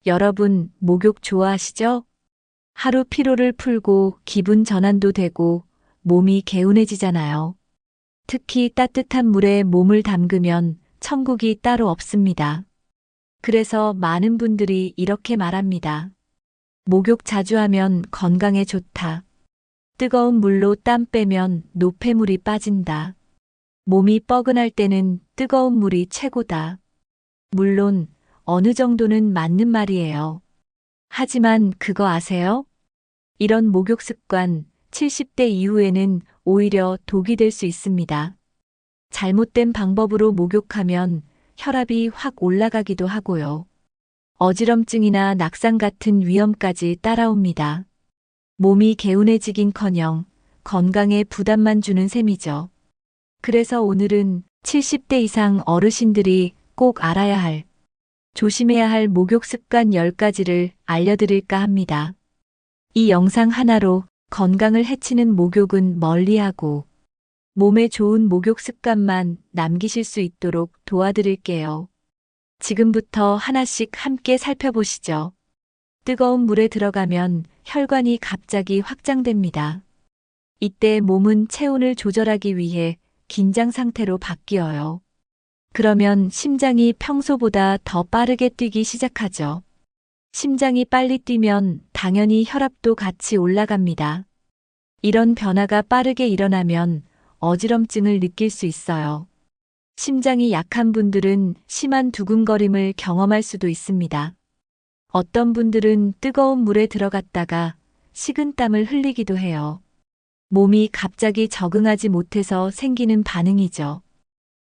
여러분, 목욕 좋아하시죠? 하루 피로를 풀고 기분 전환도 되고 몸이 개운해지잖아요. 특히 따뜻한 물에 몸을 담그면 천국이 따로 없습니다. 그래서 많은 분들이 이렇게 말합니다. 목욕 자주 하면 건강에 좋다. 뜨거운 물로 땀 빼면 노폐물이 빠진다. 몸이 뻐근할 때는 뜨거운 물이 최고다. 물론 어느 정도는 맞는 말이에요. 하지만 그거 아세요? 이런 목욕 습관 70대 이후에는 오히려 독이 될 수 있습니다. 잘못된 방법으로 목욕하면 혈압이 확 올라가기도 하고요. 어지럼증이나 낙상 같은 위험까지 따라옵니다. 몸이 개운해지긴커녕 건강에 부담만 주는 셈이죠. 그래서 오늘은 70대 이상 어르신들이 꼭 알아야 할, 조심해야 할 목욕 습관 10가지를 알려드릴까 합니다. 이 영상 하나로 건강을 해치는 목욕은 멀리하고 몸에 좋은 목욕 습관만 남기실 수 있도록 도와드릴게요. 지금부터 하나씩 함께 살펴보시죠. 뜨거운 물에 들어가면 혈관이 갑자기 확장됩니다. 이때 몸은 체온을 조절하기 위해 긴장 상태로 바뀌어요. 그러면 심장이 평소보다 더 빠르게 뛰기 시작하죠. 심장이 빨리 뛰면 당연히 혈압도 같이 올라갑니다. 이런 변화가 빠르게 일어나면 어지럼증을 느낄 수 있어요. 심장이 약한 분들은 심한 두근거림을 경험할 수도 있습니다. 어떤 분들은 뜨거운 물에 들어갔다가 식은땀을 흘리기도 해요. 몸이 갑자기 적응하지 못해서 생기는 반응이죠.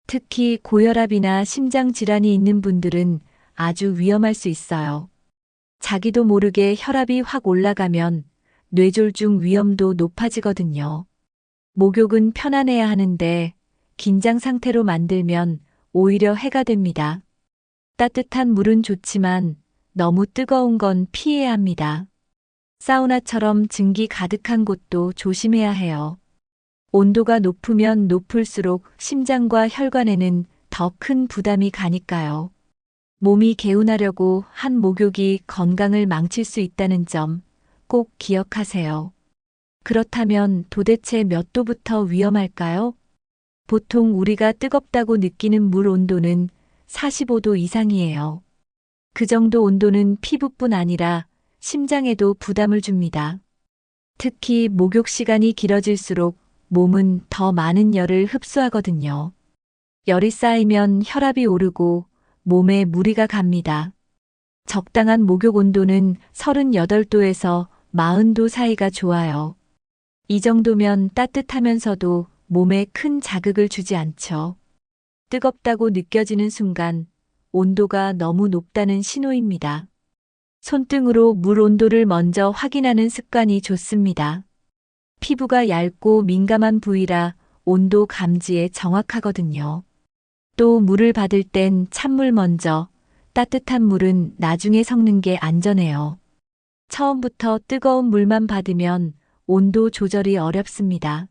특히 고혈압이나 심장 질환이 있는 분들은 아주 위험할 수 있어요. 자기도 모르게 혈압이 확 올라가면 뇌졸중 위험도 높아지거든요. 목욕은 편안해야 하는데 긴장 상태로 만들면 오히려 해가 됩니다. 따뜻한 물은 좋지만 너무 뜨거운 건 피해야 합니다. 사우나처럼 증기 가득한 곳도 조심해야 해요. 온도가 높으면 높을수록 심장과 혈관에는 더 큰 부담이 가니까요. 몸이 개운하려고 한 목욕이 건강을 망칠 수 있다는 점 꼭 기억하세요. 그렇다면 도대체 몇 도부터 위험할까요? 보통 우리가 뜨겁다고 느끼는 물 온도는 45도 이상이에요. 그 정도 온도는 피부뿐 아니라 심장에도 부담을 줍니다. 특히 목욕 시간이 길어질수록 몸은 더 많은 열을 흡수하거든요. 열이 쌓이면 혈압이 오르고 몸에 무리가 갑니다. 적당한 목욕 온도는 38도에서 40도 사이가 좋아요. 이 정도면 따뜻하면서도 몸에 큰 자극을 주지 않죠. 뜨겁다고 느껴지는 순간 온도가 너무 높다는 신호입니다. 손등으로 물 온도를 먼저 확인하는 습관이 좋습니다. 피부가 얇고 민감한 부위라 온도 감지에 정확하거든요. 또 물을 받을 땐 찬물 먼저, 따뜻한 물은 나중에 섞는 게 안전해요. 처음부터 뜨거운 물만 받으면 온도 조절이 어렵습니다.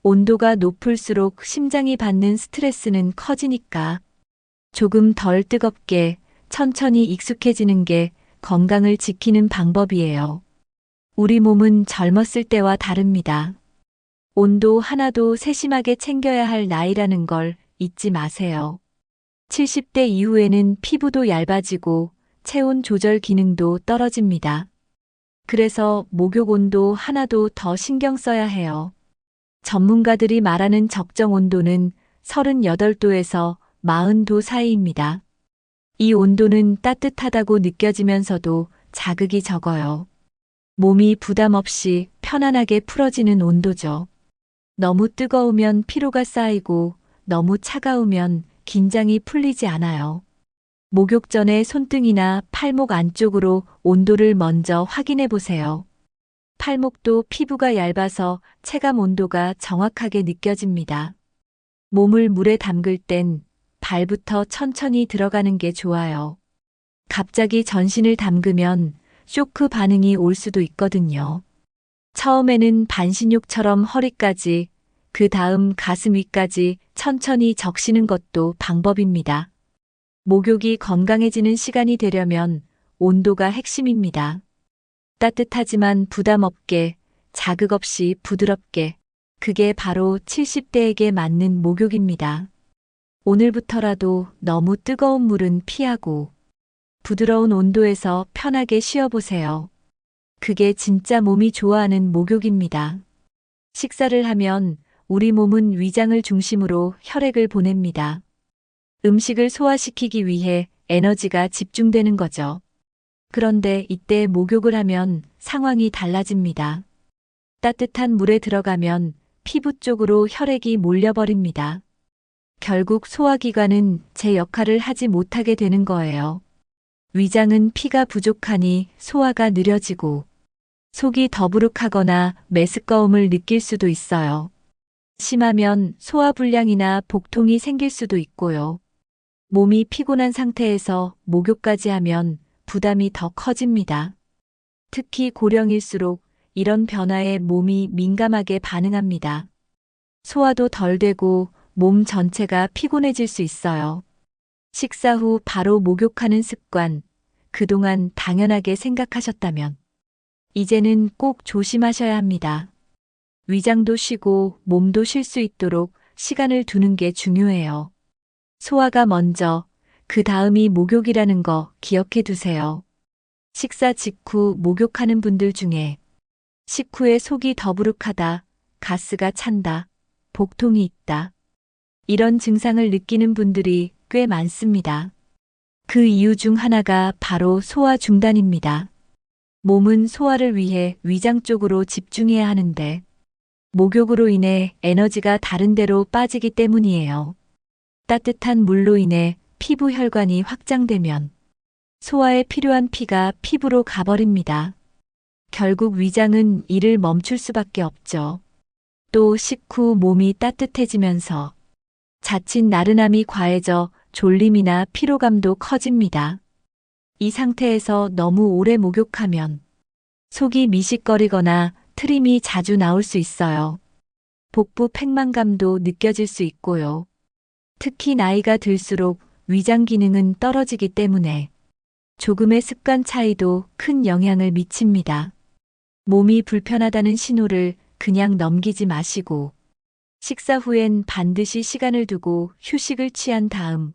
온도가 높을수록 심장이 받는 스트레스는 커지니까 조금 덜 뜨겁게 천천히 익숙해지는 게 건강을 지키는 방법이에요. 우리 몸은 젊었을 때와 다릅니다. 온도 하나도 세심하게 챙겨야 할 나이라는 걸 잊지 마세요. 70대 이후에는 피부도 얇아지고 체온 조절 기능도 떨어집니다. 그래서 목욕 온도 하나도 더 신경 써야 해요. 전문가들이 말하는 적정 온도는 38도에서 40도 사이입니다. 이 온도는 따뜻하다고 느껴지면서도 자극이 적어요. 몸이 부담 없이 편안하게 풀어지는 온도죠. 너무 뜨거우면 피로가 쌓이고 너무 차가우면 긴장이 풀리지 않아요. 목욕 전에 손등이나 팔목 안쪽으로 온도를 먼저 확인해 보세요. 팔목도 피부가 얇아서 체감 온도가 정확하게 느껴집니다. 몸을 물에 담글 땐 발부터 천천히 들어가는 게 좋아요. 갑자기 전신을 담그면 쇼크 반응이 올 수도 있거든요. 처음에는 반신욕처럼 허리까지, 그 다음 가슴 위까지 천천히 적시는 것도 방법입니다. 목욕이 건강해지는 시간이 되려면 온도가 핵심입니다. 따뜻하지만 부담 없게, 자극 없이 부드럽게. 그게 바로 70대에게 맞는 목욕입니다. 오늘부터라도 너무 뜨거운 물은 피하고 부드러운 온도에서 편하게 쉬어보세요. 그게 진짜 몸이 좋아하는 목욕입니다. 식사를 하면 우리 몸은 위장을 중심으로 혈액을 보냅니다. 음식을 소화시키기 위해 에너지가 집중되는 거죠. 그런데 이때 목욕을 하면 상황이 달라집니다. 따뜻한 물에 들어가면 피부 쪽으로 혈액이 몰려버립니다. 결국 소화기관은 제 역할을 하지 못하게 되는 거예요. 위장은 피가 부족하니 소화가 느려지고 속이 더부룩하거나 메스꺼움을 느낄 수도 있어요. 심하면 소화불량이나 복통이 생길 수도 있고요. 몸이 피곤한 상태에서 목욕까지 하면 부담이 더 커집니다. 특히 고령일수록 이런 변화에 몸이 민감하게 반응합니다. 소화도 덜 되고 몸 전체가 피곤해질 수 있어요. 식사 후 바로 목욕하는 습관, 그동안 당연하게 생각하셨다면 이제는 꼭 조심하셔야 합니다. 위장도 쉬고 몸도 쉴 수 있도록 시간을 두는 게 중요해요. 소화가 먼저, 그 다음이 목욕이라는 거 기억해 두세요. 식사 직후 목욕하는 분들 중에 식후에 속이 더부룩하다, 가스가 찬다, 복통이 있다. 이런 증상을 느끼는 분들이 꽤 많습니다. 그 이유 중 하나가 바로 소화 중단입니다. 몸은 소화를 위해 위장 쪽으로 집중해야 하는데 목욕으로 인해 에너지가 다른 데로 빠지기 때문이에요. 따뜻한 물로 인해 피부 혈관이 확장되면 소화에 필요한 피가 피부로 가버립니다. 결국 위장은 일을 멈출 수밖에 없죠. 또 식후 몸이 따뜻해지면서 자칫 나른함이 과해져 졸림이나 피로감도 커집니다. 이 상태에서 너무 오래 목욕하면 속이 미식거리거나 트림이 자주 나올 수 있어요. 복부 팽만감도 느껴질 수 있고요. 특히 나이가 들수록 위장 기능은 떨어지기 때문에 조금의 습관 차이도 큰 영향을 미칩니다. 몸이 불편하다는 신호를 그냥 넘기지 마시고 식사 후엔 반드시 시간을 두고 휴식을 취한 다음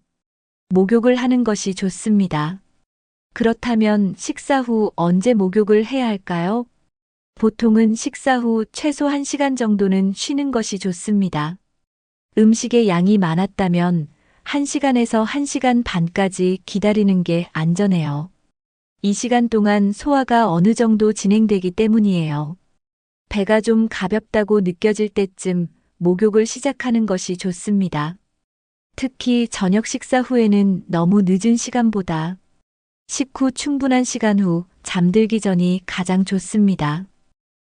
목욕을 하는 것이 좋습니다. 그렇다면 식사 후 언제 목욕을 해야 할까요? 보통은 식사 후 최소 1시간 정도는 쉬는 것이 좋습니다. 음식의 양이 많았다면 1시간에서 1시간 반까지 기다리는 게 안전해요. 이 시간 동안 소화가 어느 정도 진행되기 때문이에요. 배가 좀 가볍다고 느껴질 때쯤 목욕을 시작하는 것이 좋습니다. 특히 저녁 식사 후에는 너무 늦은 시간보다 식후 충분한 시간 후 잠들기 전이 가장 좋습니다.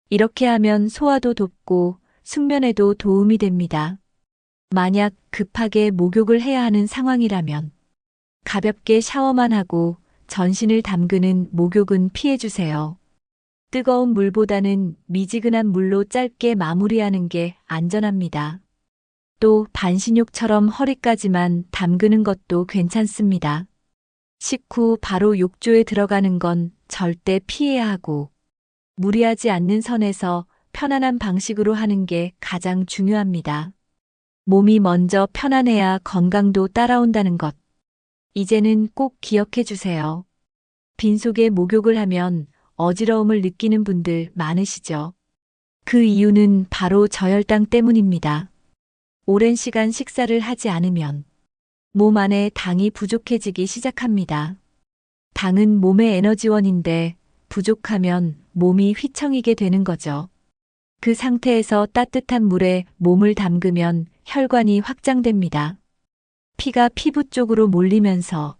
이렇게 하면 소화도 돕고 숙면에도 도움이 됩니다. 만약 급하게 목욕을 해야 하는 상황이라면 가볍게 샤워만 하고 전신을 담그는 목욕은 피해주세요. 뜨거운 물보다는 미지근한 물로 짧게 마무리하는 게 안전합니다. 또 반신욕처럼 허리까지만 담그는 것도 괜찮습니다. 식후 바로 욕조에 들어가는 건 절대 피해야 하고 무리하지 않는 선에서 편안한 방식으로 하는 게 가장 중요합니다. 몸이 먼저 편안해야 건강도 따라온다는 것. 이제는 꼭 기억해 주세요. 빈속에 목욕을 하면 어지러움을 느끼는 분들 많으시죠? 그 이유는 바로 저혈당 때문입니다. 오랜 시간 식사를 하지 않으면 몸 안에 당이 부족해지기 시작합니다. 당은 몸의 에너지원인데 부족하면 몸이 휘청이게 되는 거죠. 그 상태에서 따뜻한 물에 몸을 담그면 혈관이 확장됩니다. 피가 피부 쪽으로 몰리면서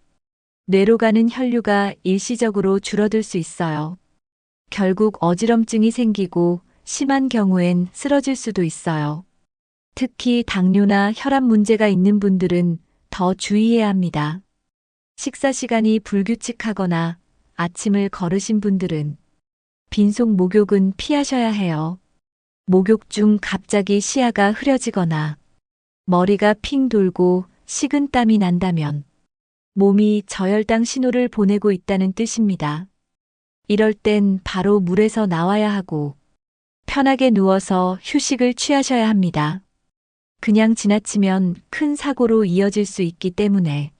뇌로 가는 혈류가 일시적으로 줄어들 수 있어요. 결국 어지럼증이 생기고 심한 경우엔 쓰러질 수도 있어요. 특히 당뇨나 혈압 문제가 있는 분들은 더 주의해야 합니다. 식사 시간이 불규칙하거나 아침을 거르신 분들은 빈속 목욕은 피하셔야 해요. 목욕 중 갑자기 시야가 흐려지거나 머리가 핑 돌고 식은땀이 난다면 몸이 저혈당 신호를 보내고 있다는 뜻입니다. 이럴 땐 바로 물에서 나와야 하고 편하게 누워서 휴식을 취하셔야 합니다. 그냥 지나치면 큰 사고로 이어질 수 있기 때문에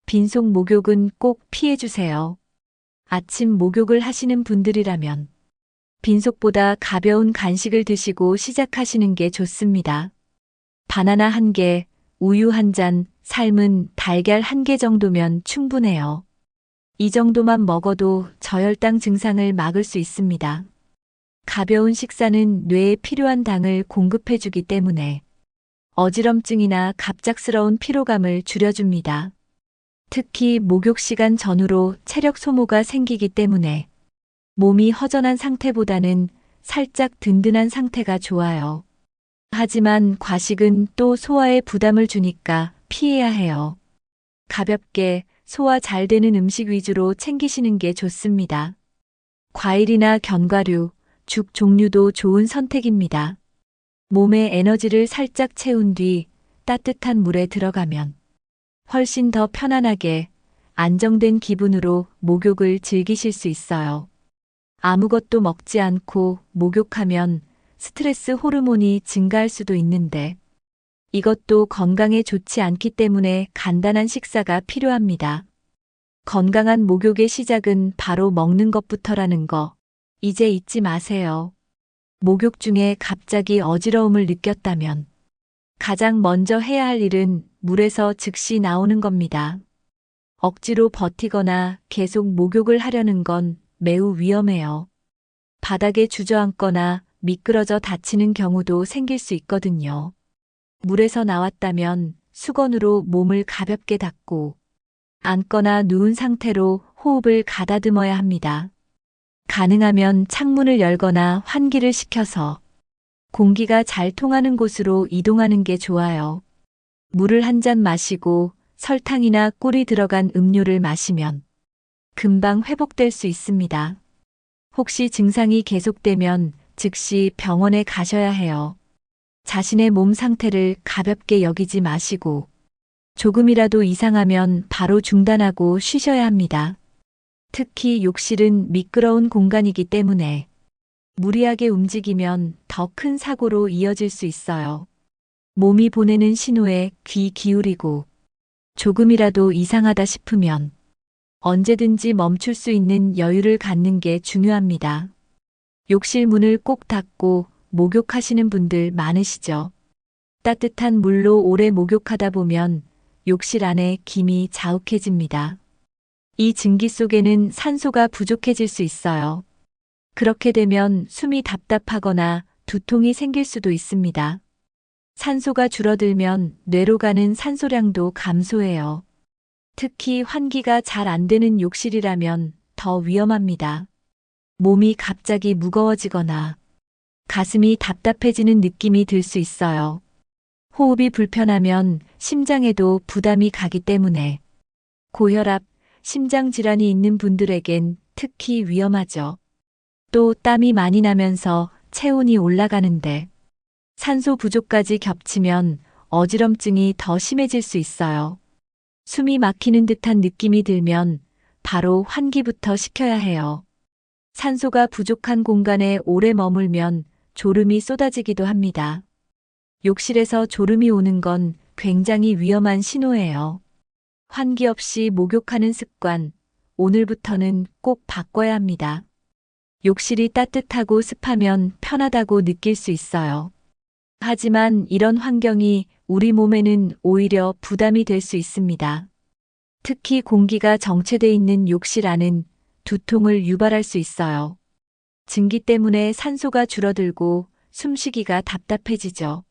빈속 목욕은 꼭 피해주세요. 아침 목욕을 하시는 분들이라면 빈속보다 가벼운 간식을 드시고 시작하시는 게 좋습니다. 바나나 1개, 우유 1잔, 삶은 달걀 1개 정도면 충분해요. 이 정도만 먹어도 저혈당 증상을 막을 수 있습니다. 가벼운 식사는 뇌에 필요한 당을 공급해주기 때문에 어지럼증이나 갑작스러운 피로감을 줄여줍니다. 특히 목욕 시간 전후로 체력 소모가 생기기 때문에 몸이 허전한 상태보다는 살짝 든든한 상태가 좋아요. 하지만 과식은 또 소화에 부담을 주니까 피해야 해요. 가볍게 소화 잘 되는 음식 위주로 챙기시는 게 좋습니다. 과일이나 견과류, 죽 종류도 좋은 선택입니다. 몸의 에너지를 살짝 채운 뒤 따뜻한 물에 들어가면 훨씬 더 편안하게 안정된 기분으로 목욕을 즐기실 수 있어요. 아무것도 먹지 않고 목욕하면 스트레스 호르몬이 증가할 수도 있는데 이것도 건강에 좋지 않기 때문에 간단한 식사가 필요합니다. 건강한 목욕의 시작은 바로 먹는 것부터라는 거 이제 잊지 마세요. 목욕 중에 갑자기 어지러움을 느꼈다면 가장 먼저 해야 할 일은 물에서 즉시 나오는 겁니다. 억지로 버티거나 계속 목욕을 하려는 건 매우 위험해요. 바닥에 주저앉거나 미끄러져 다치는 경우도 생길 수 있거든요. 물에서 나왔다면 수건으로 몸을 가볍게 닦고 앉거나 누운 상태로 호흡을 가다듬어야 합니다. 가능하면 창문을 열거나 환기를 시켜서 공기가 잘 통하는 곳으로 이동하는 게 좋아요. 물을 한 잔 마시고 설탕이나 꿀이 들어간 음료를 마시면 금방 회복될 수 있습니다. 혹시 증상이 계속되면 즉시 병원에 가셔야 해요. 자신의 몸 상태를 가볍게 여기지 마시고 조금이라도 이상하면 바로 중단하고 쉬셔야 합니다. 특히 욕실은 미끄러운 공간이기 때문에 무리하게 움직이면 더 큰 사고로 이어질 수 있어요. 몸이 보내는 신호에 귀 기울이고 조금이라도 이상하다 싶으면 언제든지 멈출 수 있는 여유를 갖는 게 중요합니다. 욕실 문을 꼭 닫고 목욕하시는 분들 많으시죠? 따뜻한 물로 오래 목욕하다 보면 욕실 안에 김이 자욱해집니다. 이 증기 속에는 산소가 부족해질 수 있어요. 그렇게 되면 숨이 답답하거나 두통이 생길 수도 있습니다. 산소가 줄어들면 뇌로 가는 산소량도 감소해요. 특히 환기가 잘 안 되는 욕실이라면 더 위험합니다. 몸이 갑자기 무거워지거나 가슴이 답답해지는 느낌이 들 수 있어요. 호흡이 불편하면 심장에도 부담이 가기 때문에 고혈압, 심장 질환이 있는 분들에겐 특히 위험하죠. 또 땀이 많이 나면서 체온이 올라가는데 산소 부족까지 겹치면 어지럼증이 더 심해질 수 있어요. 숨이 막히는 듯한 느낌이 들면 바로 환기부터 시켜야 해요. 산소가 부족한 공간에 오래 머물면 졸음이 쏟아지기도 합니다. 욕실에서 졸음이 오는 건 굉장히 위험한 신호예요. 환기 없이 목욕하는 습관, 오늘부터는 꼭 바꿔야 합니다. 욕실이 따뜻하고 습하면 편하다고 느낄 수 있어요. 하지만 이런 환경이 우리 몸에는 오히려 부담이 될 수 있습니다. 특히 공기가 정체돼 있는 욕실 안은 두통을 유발할 수 있어요. 증기 때문에 산소가 줄어들고 숨쉬기가 답답해지죠.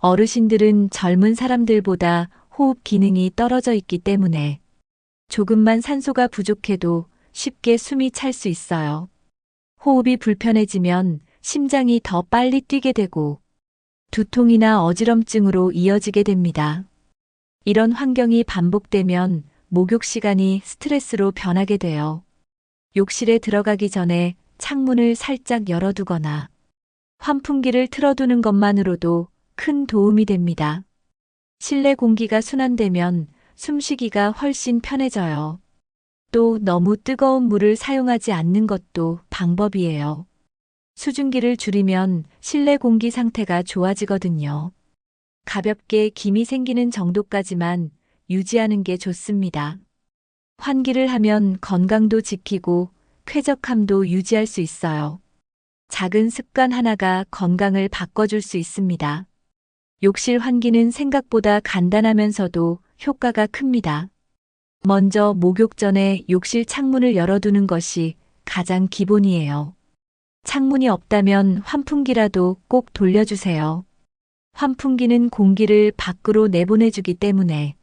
어르신들은 젊은 사람들보다 호흡 기능이 떨어져 있기 때문에 조금만 산소가 부족해도 쉽게 숨이 찰 수 있어요. 호흡이 불편해지면 심장이 더 빨리 뛰게 되고 두통이나 어지럼증으로 이어지게 됩니다. 이런 환경이 반복되면 목욕 시간이 스트레스로 변하게 돼요. 욕실에 들어가기 전에 창문을 살짝 열어두거나 환풍기를 틀어두는 것만으로도 큰 도움이 됩니다. 실내 공기가 순환되면 숨쉬기가 훨씬 편해져요. 또 너무 뜨거운 물을 사용하지 않는 것도 방법이에요. 수증기를 줄이면 실내 공기 상태가 좋아지거든요. 가볍게 김이 생기는 정도까지만 유지하는 게 좋습니다. 환기를 하면 건강도 지키고 쾌적함도 유지할 수 있어요. 작은 습관 하나가 건강을 바꿔줄 수 있습니다. 욕실 환기는 생각보다 간단하면서도 효과가 큽니다. 먼저 목욕 전에 욕실 창문을 열어두는 것이 가장 기본이에요. 창문이 없다면 환풍기라도 꼭 돌려주세요. 환풍기는 공기를 밖으로 내보내주기 때문에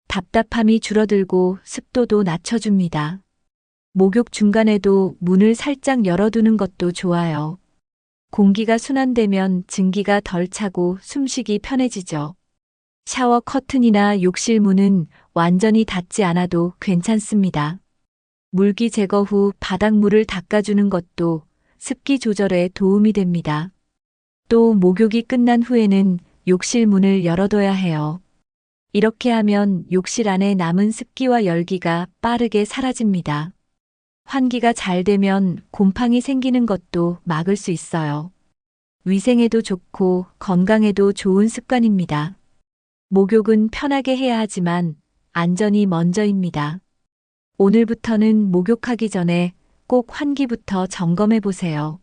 답답함이 줄어들고 습도도 낮춰줍니다. 목욕 중간에도 문을 살짝 열어두는 것도 좋아요. 공기가 순환되면 증기가 덜 차고 숨쉬기 편해지죠. 샤워 커튼이나 욕실 문은 완전히 닫지 않아도 괜찮습니다. 물기 제거 후 바닥물을 닦아주는 것도 습기 조절에 도움이 됩니다. 또 목욕이 끝난 후에는 욕실 문을 열어둬야 해요. 이렇게 하면 욕실 안에 남은 습기와 열기가 빠르게 사라집니다. 환기가 잘 되면 곰팡이 생기는 것도 막을 수 있어요. 위생에도 좋고 건강에도 좋은 습관입니다. 목욕은 편하게 해야 하지만 안전이 먼저입니다. 오늘부터는 목욕하기 전에 꼭 환기부터 점검해 보세요.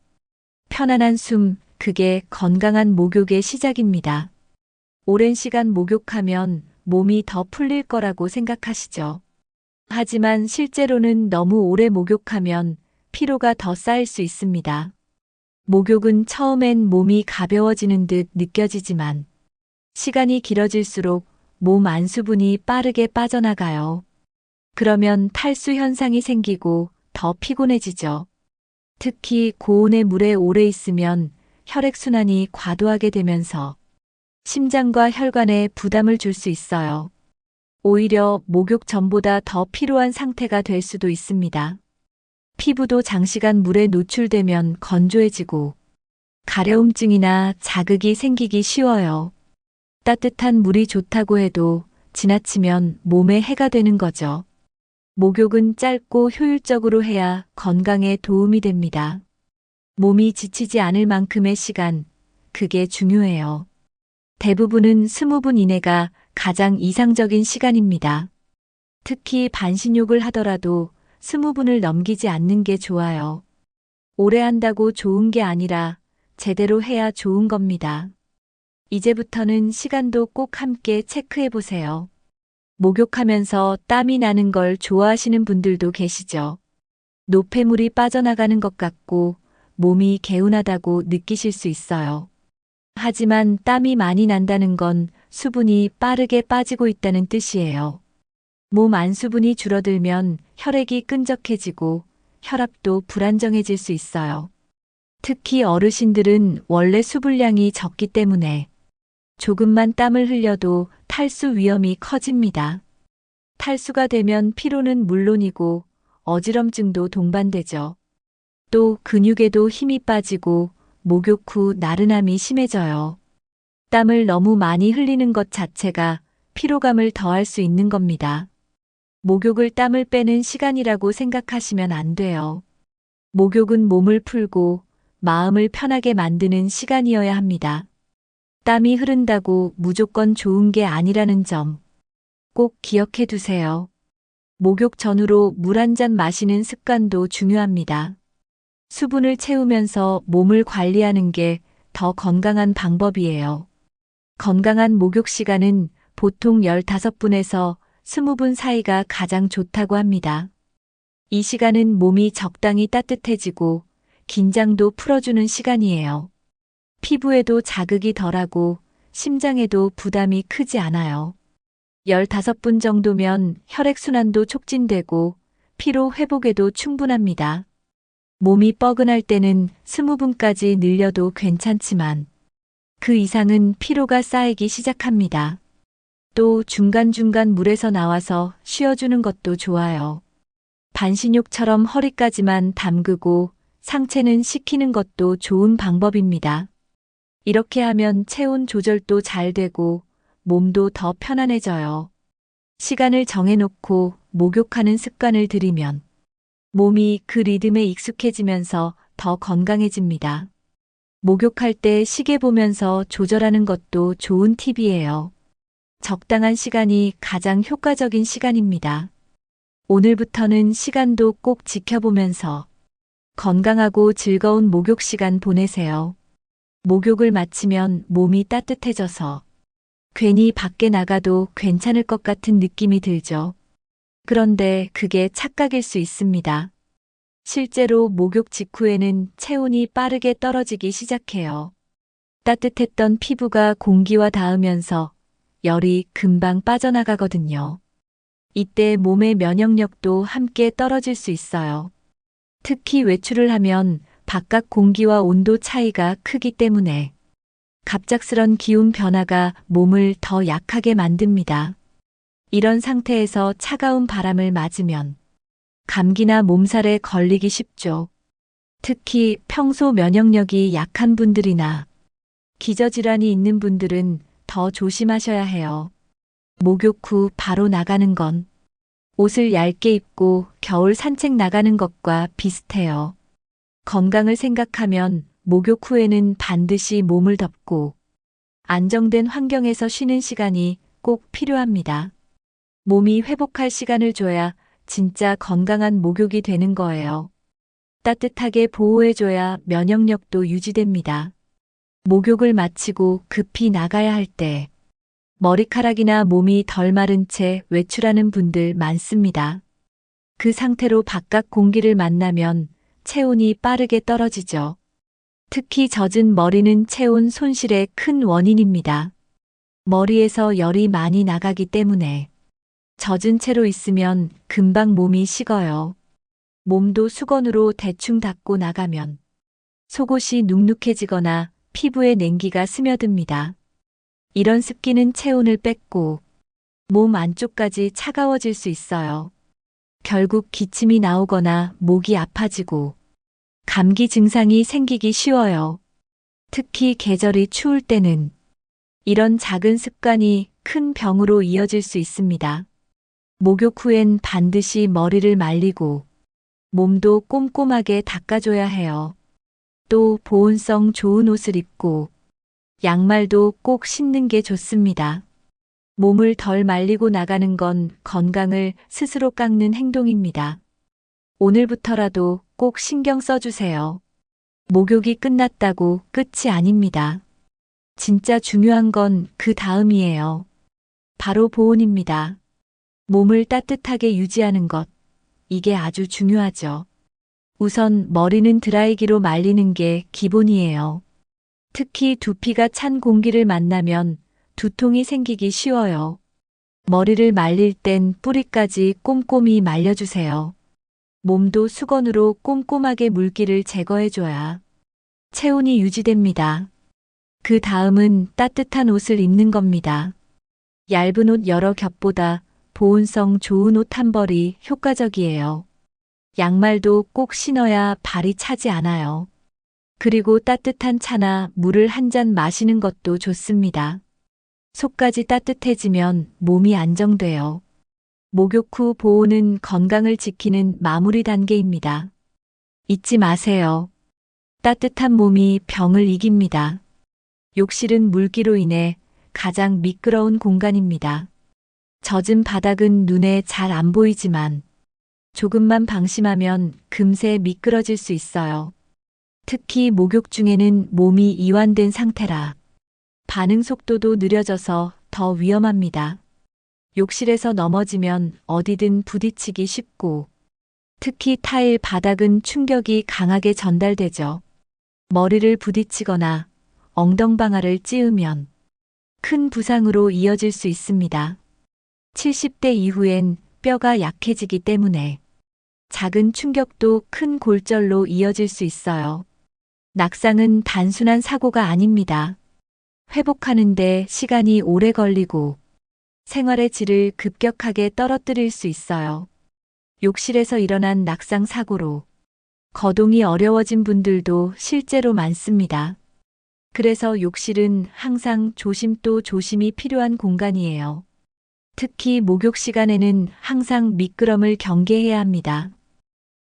편안한 숨, 그게 건강한 목욕의 시작입니다. 오랜 시간 목욕하면 몸이 더 풀릴 거라고 생각하시죠? 하지만 실제로는 너무 오래 목욕하면 피로가 더 쌓일 수 있습니다. 목욕은 처음엔 몸이 가벼워지는 듯 느껴지지만 시간이 길어질수록 몸 안수분이 빠르게 빠져나가요. 그러면 탈수 현상이 생기고 더 피곤해지죠. 특히 고온의 물에 오래 있으면 혈액순환이 과도하게 되면서 심장과 혈관에 부담을 줄 수 있어요. 오히려 목욕 전보다 더 피로한 상태가 될 수도 있습니다. 피부도 장시간 물에 노출되면 건조해지고 가려움증이나 자극이 생기기 쉬워요. 따뜻한 물이 좋다고 해도 지나치면 몸에 해가 되는 거죠. 목욕은 짧고 효율적으로 해야 건강에 도움이 됩니다. 몸이 지치지 않을 만큼의 시간, 그게 중요해요. 대부분은 20분 이내가 가장 이상적인 시간입니다. 특히 반신욕을 하더라도 20분을 넘기지 않는 게 좋아요. 오래 한다고 좋은 게 아니라 제대로 해야 좋은 겁니다. 이제부터는 시간도 꼭 함께 체크해 보세요. 목욕하면서 땀이 나는 걸 좋아하시는 분들도 계시죠? 노폐물이 빠져나가는 것 같고 몸이 개운하다고 느끼실 수 있어요. 하지만 땀이 많이 난다는 건 수분이 빠르게 빠지고 있다는 뜻이에요. 몸 안수분이 줄어들면 혈액이 끈적해지고 혈압도 불안정해질 수 있어요. 특히 어르신들은 원래 수분량이 적기 때문에 조금만 땀을 흘려도 탈수 위험이 커집니다. 탈수가 되면 피로는 물론이고 어지럼증도 동반되죠. 또 근육에도 힘이 빠지고 목욕 후 나른함이 심해져요. 땀을 너무 많이 흘리는 것 자체가 피로감을 더할 수 있는 겁니다. 목욕을 땀을 빼는 시간이라고 생각하시면 안 돼요. 목욕은 몸을 풀고 마음을 편하게 만드는 시간이어야 합니다. 땀이 흐른다고 무조건 좋은 게 아니라는 점 꼭 기억해 두세요. 목욕 전후로 물 한 잔 마시는 습관도 중요합니다. 수분을 채우면서 몸을 관리하는 게 더 건강한 방법이에요. 건강한 목욕 시간은 보통 15분에서 20분 사이가 가장 좋다고 합니다. 이 시간은 몸이 적당히 따뜻해지고 긴장도 풀어주는 시간이에요. 피부에도 자극이 덜하고 심장에도 부담이 크지 않아요. 15분 정도면 혈액순환도 촉진되고 피로 회복에도 충분합니다. 몸이 뻐근할 때는 20분까지 늘려도 괜찮지만 그 이상은 피로가 쌓이기 시작합니다. 또 중간중간 물에서 나와서 쉬어주는 것도 좋아요. 반신욕처럼 허리까지만 담그고 상체는 식히는 것도 좋은 방법입니다. 이렇게 하면 체온 조절도 잘 되고 몸도 더 편안해져요. 시간을 정해놓고 목욕하는 습관을 들이면 몸이 그 리듬에 익숙해지면서 더 건강해집니다. 목욕할 때 시계 보면서 조절하는 것도 좋은 팁이에요. 적당한 시간이 가장 효과적인 시간입니다. 오늘부터는 시간도 꼭 지켜보면서 건강하고 즐거운 목욕 시간 보내세요. 목욕을 마치면 몸이 따뜻해져서 괜히 밖에 나가도 괜찮을 것 같은 느낌이 들죠. 그런데 그게 착각일 수 있습니다. 실제로 목욕 직후에는 체온이 빠르게 떨어지기 시작해요. 따뜻했던 피부가 공기와 닿으면서 열이 금방 빠져나가거든요. 이때 몸의 면역력도 함께 떨어질 수 있어요. 특히 외출을 하면 바깥 공기와 온도 차이가 크기 때문에 갑작스런 기온 변화가 몸을 더 약하게 만듭니다. 이런 상태에서 차가운 바람을 맞으면 감기나 몸살에 걸리기 쉽죠. 특히 평소 면역력이 약한 분들이나 기저질환이 있는 분들은 더 조심하셔야 해요. 목욕 후 바로 나가는 건 옷을 얇게 입고 겨울 산책 나가는 것과 비슷해요. 건강을 생각하면 목욕 후에는 반드시 몸을 덮고 안정된 환경에서 쉬는 시간이 꼭 필요합니다. 몸이 회복할 시간을 줘야 진짜 건강한 목욕이 되는 거예요. 따뜻하게 보호해줘야 면역력도 유지됩니다. 목욕을 마치고 급히 나가야 할 때 머리카락이나 몸이 덜 마른 채 외출하는 분들 많습니다. 그 상태로 바깥 공기를 만나면 체온이 빠르게 떨어지죠. 특히 젖은 머리는 체온 손실의 큰 원인입니다. 머리에서 열이 많이 나가기 때문에 젖은 채로 있으면 금방 몸이 식어요. 몸도 수건으로 대충 닦고 나가면 속옷이 눅눅해지거나 피부에 냉기가 스며듭니다. 이런 습기는 체온을 뺏고 몸 안쪽까지 차가워질 수 있어요. 결국 기침이 나오거나 목이 아파지고 감기 증상이 생기기 쉬워요. 특히 계절이 추울 때는 이런 작은 습관이 큰 병으로 이어질 수 있습니다. 목욕 후엔 반드시 머리를 말리고 몸도 꼼꼼하게 닦아줘야 해요. 또 보온성 좋은 옷을 입고 양말도 꼭 신는 게 좋습니다. 몸을 덜 말리고 나가는 건 건강을 스스로 깎는 행동입니다. 오늘부터라도 꼭 신경 써주세요. 목욕이 끝났다고 끝이 아닙니다. 진짜 중요한 건 그 다음이에요. 바로 보온입니다. 몸을 따뜻하게 유지하는 것. 이게 아주 중요하죠. 우선 머리는 드라이기로 말리는 게 기본이에요. 특히 두피가 찬 공기를 만나면 두통이 생기기 쉬워요. 머리를 말릴 땐 뿌리까지 꼼꼼히 말려주세요. 몸도 수건으로 꼼꼼하게 물기를 제거해줘야 체온이 유지됩니다. 그 다음은 따뜻한 옷을 입는 겁니다. 얇은 옷 여러 겹보다 보온성 좋은 옷 한 벌이 효과적이에요. 양말도 꼭 신어야 발이 차지 않아요. 그리고 따뜻한 차나 물을 한 잔 마시는 것도 좋습니다. 속까지 따뜻해지면 몸이 안정돼요. 목욕 후 보온은 건강을 지키는 마무리 단계입니다. 잊지 마세요. 따뜻한 몸이 병을 이깁니다. 욕실은 물기로 인해 가장 미끄러운 공간입니다. 젖은 바닥은 눈에 잘 안 보이지만 조금만 방심하면 금세 미끄러질 수 있어요. 특히 목욕 중에는 몸이 이완된 상태라 반응 속도도 느려져서 더 위험합니다. 욕실에서 넘어지면 어디든 부딪히기 쉽고 특히 타일 바닥은 충격이 강하게 전달되죠. 머리를 부딪히거나 엉덩방아를 찧으면 큰 부상으로 이어질 수 있습니다. 70대 이후엔 뼈가 약해지기 때문에 작은 충격도 큰 골절로 이어질 수 있어요. 낙상은 단순한 사고가 아닙니다. 회복하는데 시간이 오래 걸리고 생활의 질을 급격하게 떨어뜨릴 수 있어요. 욕실에서 일어난 낙상 사고로 거동이 어려워진 분들도 실제로 많습니다. 그래서 욕실은 항상 조심 또 조심이 필요한 공간이에요. 특히 목욕 시간에는 항상 미끄럼을 경계해야 합니다.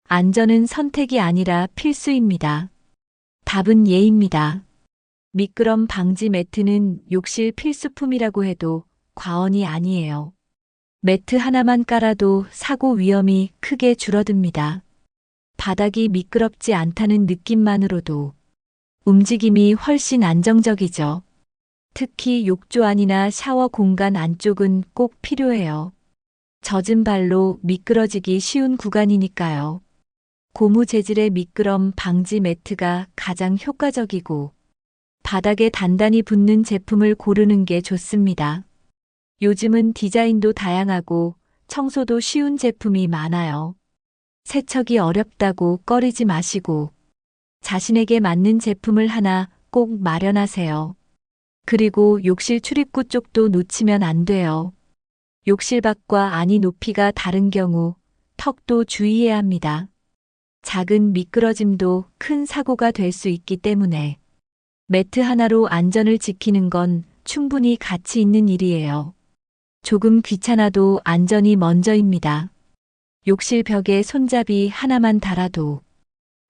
안전은 선택이 아니라 필수입니다. 답은 예입니다. 미끄럼 방지 매트는 욕실 필수품이라고 해도 과언이 아니에요. 매트 하나만 깔아도 사고 위험이 크게 줄어듭니다. 바닥이 미끄럽지 않다는 느낌만으로도 움직임이 훨씬 안정적이죠. 특히 욕조 안이나 샤워 공간 안쪽은 꼭 필요해요. 젖은 발로 미끄러지기 쉬운 구간이니까요. 고무 재질의 미끄럼 방지 매트가 가장 효과적이고 바닥에 단단히 붙는 제품을 고르는 게 좋습니다. 요즘은 디자인도 다양하고 청소도 쉬운 제품이 많아요. 세척이 어렵다고 꺼리지 마시고 자신에게 맞는 제품을 하나 꼭 마련하세요. 그리고 욕실 출입구 쪽도 놓치면 안 돼요. 욕실 밖과 안이 높이가 다른 경우 턱도 주의해야 합니다. 작은 미끄러짐도 큰 사고가 될 수 있기 때문에 매트 하나로 안전을 지키는 건 충분히 가치 있는 일이에요. 조금 귀찮아도 안전이 먼저입니다. 욕실 벽에 손잡이 하나만 달아도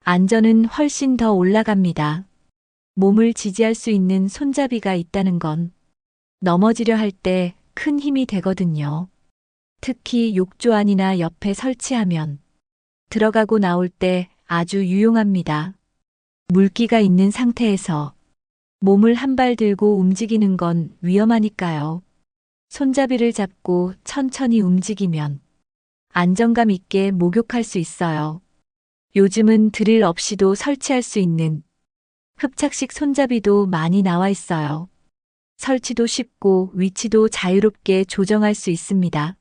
안전은 훨씬 더 올라갑니다. 몸을 지지할 수 있는 손잡이가 있다는 건 넘어지려 할 때 큰 힘이 되거든요. 특히 욕조 안이나 옆에 설치하면 들어가고 나올 때 아주 유용합니다. 물기가 있는 상태에서 몸을 한 발 들고 움직이는 건 위험하니까요. 손잡이를 잡고 천천히 움직이면 안정감 있게 목욕할 수 있어요. 요즘은 드릴 없이도 설치할 수 있는 흡착식 손잡이도 많이 나와 있어요. 설치도 쉽고 위치도 자유롭게 조정할 수 있습니다.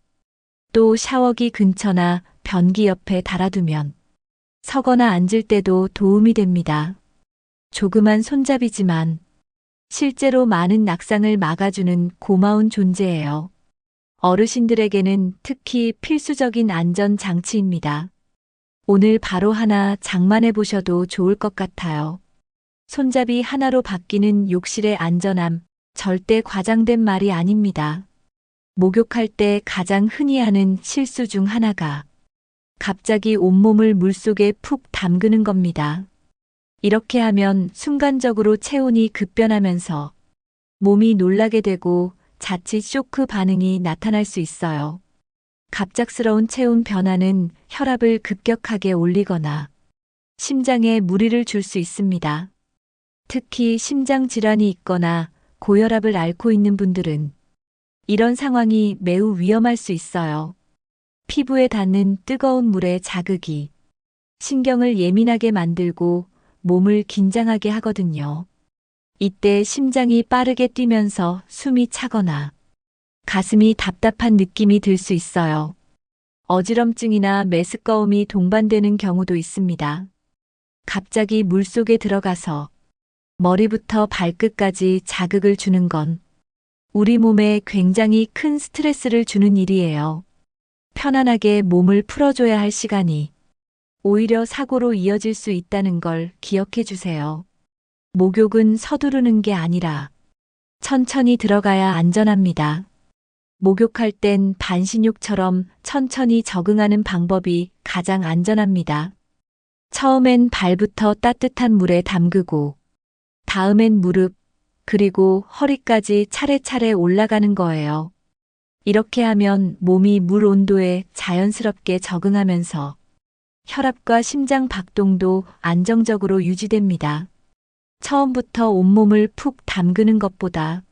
또 샤워기 근처나 변기 옆에 달아두면 서거나 앉을 때도 도움이 됩니다. 조그만 손잡이지만 실제로 많은 낙상을 막아주는 고마운 존재예요. 어르신들에게는 특히 필수적인 안전 장치입니다. 오늘 바로 하나 장만해 보셔도 좋을 것 같아요. 손잡이 하나로 바뀌는 욕실의 안전함, 절대 과장된 말이 아닙니다. 목욕할 때 가장 흔히 하는 실수 중 하나가 갑자기 온몸을 물속에 푹 담그는 겁니다. 이렇게 하면 순간적으로 체온이 급변하면서 몸이 놀라게 되고 자칫 쇼크 반응이 나타날 수 있어요. 갑작스러운 체온 변화는 혈압을 급격하게 올리거나 심장에 무리를 줄 수 있습니다. 특히 심장 질환이 있거나 고혈압을 앓고 있는 분들은 이런 상황이 매우 위험할 수 있어요. 피부에 닿는 뜨거운 물의 자극이 신경을 예민하게 만들고 몸을 긴장하게 하거든요. 이때 심장이 빠르게 뛰면서 숨이 차거나 가슴이 답답한 느낌이 들 수 있어요. 어지럼증이나 메스꺼움이 동반되는 경우도 있습니다. 갑자기 물속에 들어가서 머리부터 발끝까지 자극을 주는 건 우리 몸에 굉장히 큰 스트레스를 주는 일이에요. 편안하게 몸을 풀어줘야 할 시간이 오히려 사고로 이어질 수 있다는 걸 기억해 주세요. 목욕은 서두르는 게 아니라 천천히 들어가야 안전합니다. 목욕할 땐 반신욕처럼 천천히 적응하는 방법이 가장 안전합니다. 처음엔 발부터 따뜻한 물에 담그고 다음엔 무릎, 그리고 허리까지 차례차례 올라가는 거예요. 이렇게 하면 몸이 물 온도에 자연스럽게 적응하면서 혈압과 심장 박동도 안정적으로 유지됩니다. 처음부터 온몸을 푹 담그는 것보다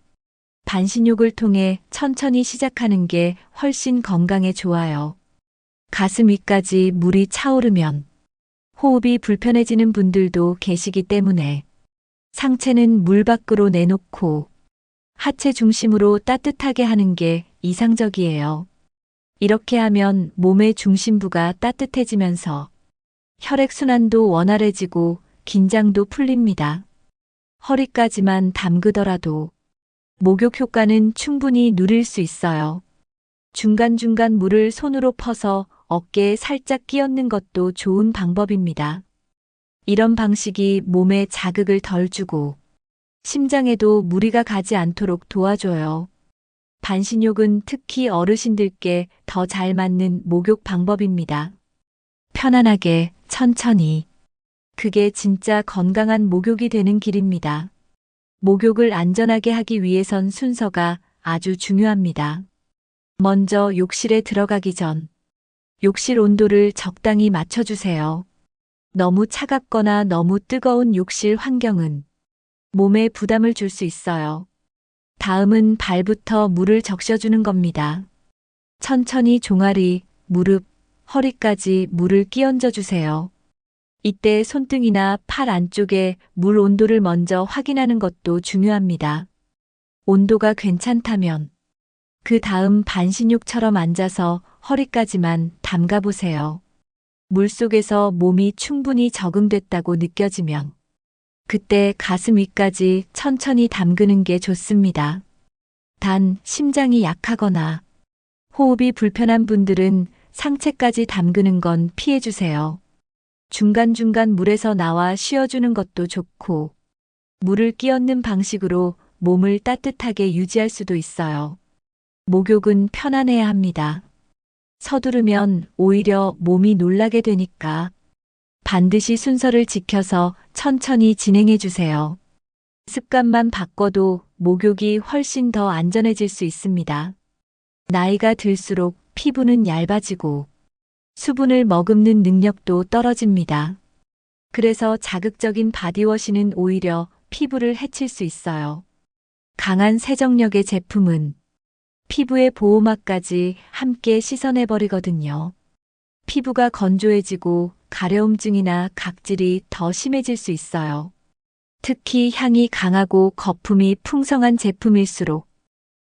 반신욕을 통해 천천히 시작하는 게 훨씬 건강에 좋아요. 가슴 위까지 물이 차오르면 호흡이 불편해지는 분들도 계시기 때문에 상체는 물 밖으로 내놓고 하체 중심으로 따뜻하게 하는 게 이상적이에요. 이렇게 하면 몸의 중심부가 따뜻해지면서 혈액순환도 원활해지고 긴장도 풀립니다. 허리까지만 담그더라도 목욕 효과는 충분히 누릴 수 있어요. 중간중간 물을 손으로 퍼서 어깨에 살짝 끼얹는 것도 좋은 방법입니다. 이런 방식이 몸에 자극을 덜 주고 심장에도 무리가 가지 않도록 도와줘요. 반신욕은 특히 어르신들께 더 잘 맞는 목욕 방법입니다. 편안하게, 천천히. 그게 진짜 건강한 목욕이 되는 길입니다. 목욕을 안전하게 하기 위해선 순서가 아주 중요합니다. 먼저 욕실에 들어가기 전 욕실 온도를 적당히 맞춰주세요. 너무 차갑거나 너무 뜨거운 욕실 환경은 몸에 부담을 줄 수 있어요. 다음은 발부터 물을 적셔주는 겁니다. 천천히 종아리, 무릎, 허리까지 물을 끼얹어 주세요. 이때 손등이나 팔 안쪽에 물 온도를 먼저 확인하는 것도 중요합니다. 온도가 괜찮다면 그 다음 반신욕처럼 앉아서 허리까지만 담가 보세요. 물속에서 몸이 충분히 적응됐다고 느껴지면 그때 가슴 위까지 천천히 담그는 게 좋습니다. 단, 심장이 약하거나 호흡이 불편한 분들은 상체까지 담그는 건 피해주세요. 중간중간 물에서 나와 쉬어주는 것도 좋고, 물을 끼얹는 방식으로 몸을 따뜻하게 유지할 수도 있어요. 목욕은 편안해야 합니다. 서두르면 오히려 몸이 놀라게 되니까 반드시 순서를 지켜서 천천히 진행해 주세요. 습관만 바꿔도 목욕이 훨씬 더 안전해질 수 있습니다. 나이가 들수록 피부는 얇아지고 수분을 머금는 능력도 떨어집니다. 그래서 자극적인 바디워시는 오히려 피부를 해칠 수 있어요. 강한 세정력의 제품은 피부의 보호막까지 함께 씻어내버리거든요. 피부가 건조해지고 가려움증이나 각질이 더 심해질 수 있어요. 특히 향이 강하고 거품이 풍성한 제품일수록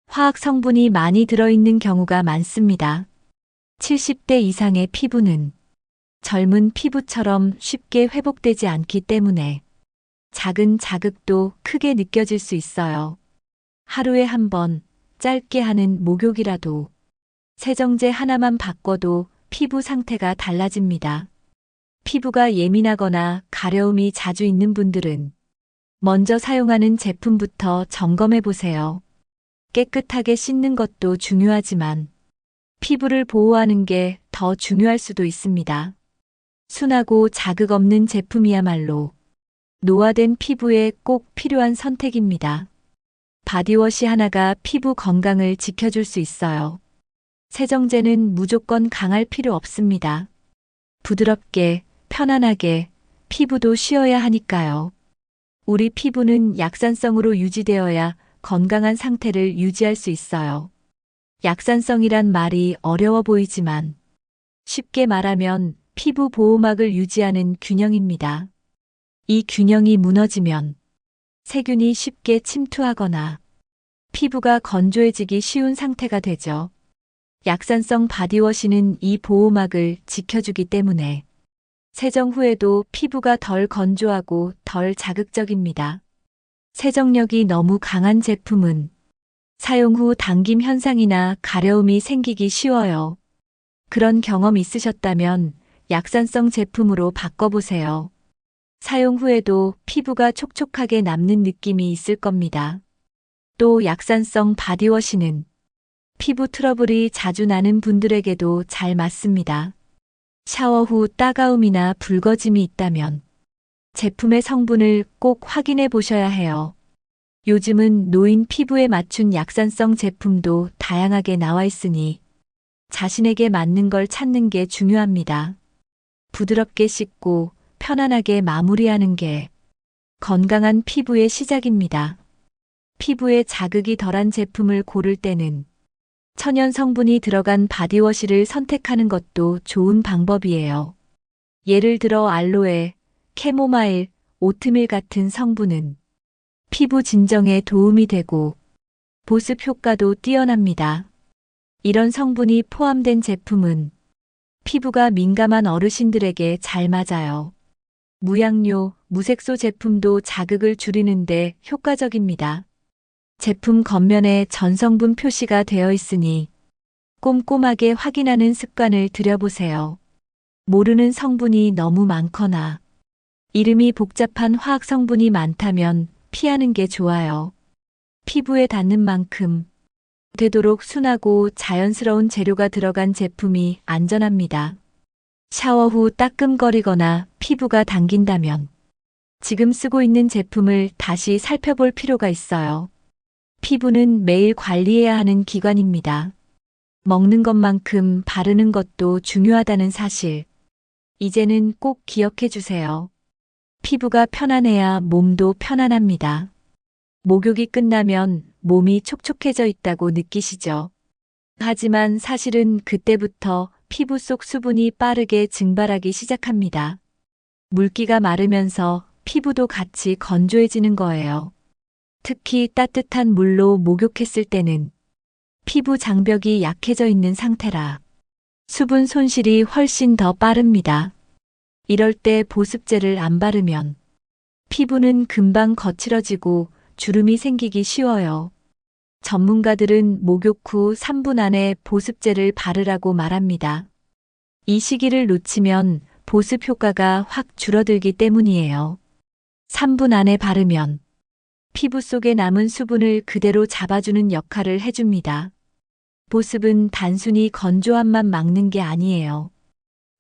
화학 성분이 많이 들어있는 경우가 많습니다. 70대 이상의 피부는 젊은 피부처럼 쉽게 회복되지 않기 때문에 작은 자극도 크게 느껴질 수 있어요. 하루에 한 번 짧게 하는 목욕이라도 세정제 하나만 바꿔도 피부 상태가 달라집니다. 피부가 예민하거나 가려움이 자주 있는 분들은 먼저 사용하는 제품부터 점검해 보세요. 깨끗하게 씻는 것도 중요하지만 피부를 보호하는 게 더 중요할 수도 있습니다. 순하고 자극 없는 제품이야말로 노화된 피부에 꼭 필요한 선택입니다. 바디워시 하나가 피부 건강을 지켜줄 수 있어요. 세정제는 무조건 강할 필요 없습니다. 부드럽게, 편안하게, 피부도 쉬어야 하니까요. 우리 피부는 약산성으로 유지되어야 건강한 상태를 유지할 수 있어요. 약산성이란 말이 어려워 보이지만 쉽게 말하면 피부 보호막을 유지하는 균형입니다. 이 균형이 무너지면 세균이 쉽게 침투하거나 피부가 건조해지기 쉬운 상태가 되죠. 약산성 바디워시는 이 보호막을 지켜주기 때문에 세정 후에도 피부가 덜 건조하고 덜 자극적입니다. 세정력이 너무 강한 제품은 사용 후 당김 현상이나 가려움이 생기기 쉬워요. 그런 경험 있으셨다면 약산성 제품으로 바꿔보세요. 사용 후에도 피부가 촉촉하게 남는 느낌이 있을 겁니다. 또 약산성 바디워시는 피부 트러블이 자주 나는 분들에게도 잘 맞습니다. 샤워 후 따가움이나 붉어짐이 있다면 제품의 성분을 꼭 확인해 보셔야 해요. 요즘은 노인 피부에 맞춘 약산성 제품도 다양하게 나와 있으니 자신에게 맞는 걸 찾는 게 중요합니다. 부드럽게 씻고 편안하게 마무리하는 게 건강한 피부의 시작입니다. 피부에 자극이 덜한 제품을 고를 때는 천연 성분이 들어간 바디워시를 선택하는 것도 좋은 방법이에요. 예를 들어 알로에, 캐모마일, 오트밀 같은 성분은 피부 진정에 도움이 되고 보습 효과도 뛰어납니다. 이런 성분이 포함된 제품은 피부가 민감한 어르신들에게 잘 맞아요. 무향료, 무색소 제품도 자극을 줄이는데 효과적입니다. 제품 겉면에 전성분 표시가 되어 있으니 꼼꼼하게 확인하는 습관을 들여보세요. 모르는 성분이 너무 많거나 이름이 복잡한 화학 성분이 많다면 피하는 게 좋아요. 피부에 닿는 만큼 되도록 순하고 자연스러운 재료가 들어간 제품이 안전합니다. 샤워 후 따끔거리거나 피부가 당긴다면 지금 쓰고 있는 제품을 다시 살펴볼 필요가 있어요. 피부는 매일 관리해야 하는 기관입니다. 먹는 것만큼 바르는 것도 중요하다는 사실. 이제는 꼭 기억해 주세요. 피부가 편안해야 몸도 편안합니다. 목욕이 끝나면 몸이 촉촉해져 있다고 느끼시죠? 하지만 사실은 그때부터 피부 속 수분이 빠르게 증발하기 시작합니다. 물기가 마르면서 피부도 같이 건조해지는 거예요. 특히 따뜻한 물로 목욕했을 때는 피부 장벽이 약해져 있는 상태라 수분 손실이 훨씬 더 빠릅니다. 이럴 때 보습제를 안 바르면 피부는 금방 거칠어지고 주름이 생기기 쉬워요. 전문가들은 목욕 후 3분 안에 보습제를 바르라고 말합니다. 이 시기를 놓치면 보습 효과가 확 줄어들기 때문이에요. 3분 안에 바르면 피부 속에 남은 수분을 그대로 잡아주는 역할을 해줍니다. 보습은 단순히 건조함만 막는 게 아니에요.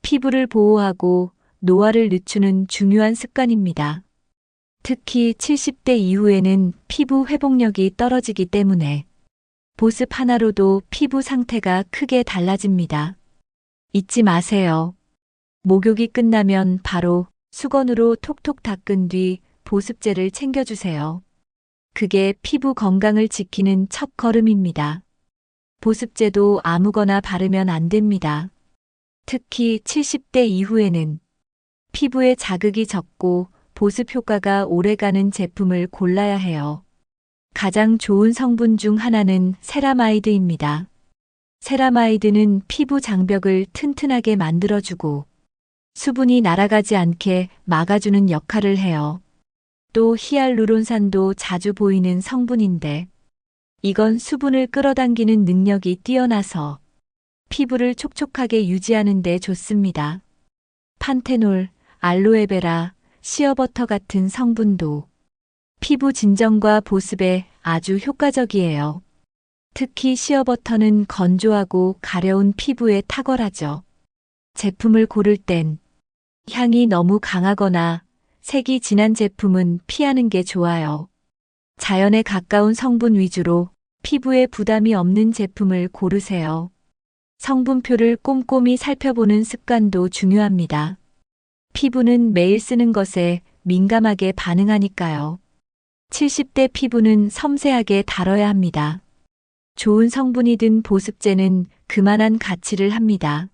피부를 보호하고 노화를 늦추는 중요한 습관입니다. 특히 70대 이후에는 피부 회복력이 떨어지기 때문에 보습 하나로도 피부 상태가 크게 달라집니다. 잊지 마세요. 목욕이 끝나면 바로 수건으로 톡톡 닦은 뒤 보습제를 챙겨주세요. 그게 피부 건강을 지키는 첫걸음입니다. 보습제도 아무거나 바르면 안 됩니다. 특히 70대 이후에는 피부에 자극이 적고 보습 효과가 오래가는 제품을 골라야 해요. 가장 좋은 성분 중 하나는 세라마이드입니다. 세라마이드는 피부 장벽을 튼튼하게 만들어주고 수분이 날아가지 않게 막아주는 역할을 해요. 또 히알루론산도 자주 보이는 성분인데 이건 수분을 끌어당기는 능력이 뛰어나서 피부를 촉촉하게 유지하는 데 좋습니다. 판테놀, 알로에베라, 시어버터 같은 성분도 피부 진정과 보습에 아주 효과적이에요. 특히 시어버터는 건조하고 가려운 피부에 탁월하죠. 제품을 고를 땐 향이 너무 강하거나 색이 진한 제품은 피하는 게 좋아요. 자연에 가까운 성분 위주로 피부에 부담이 없는 제품을 고르세요. 성분표를 꼼꼼히 살펴보는 습관도 중요합니다. 피부는 매일 쓰는 것에 민감하게 반응하니까요. 70대 피부는 섬세하게 다뤄야 합니다. 좋은 성분이 든 보습제는 그만한 가치를 합니다.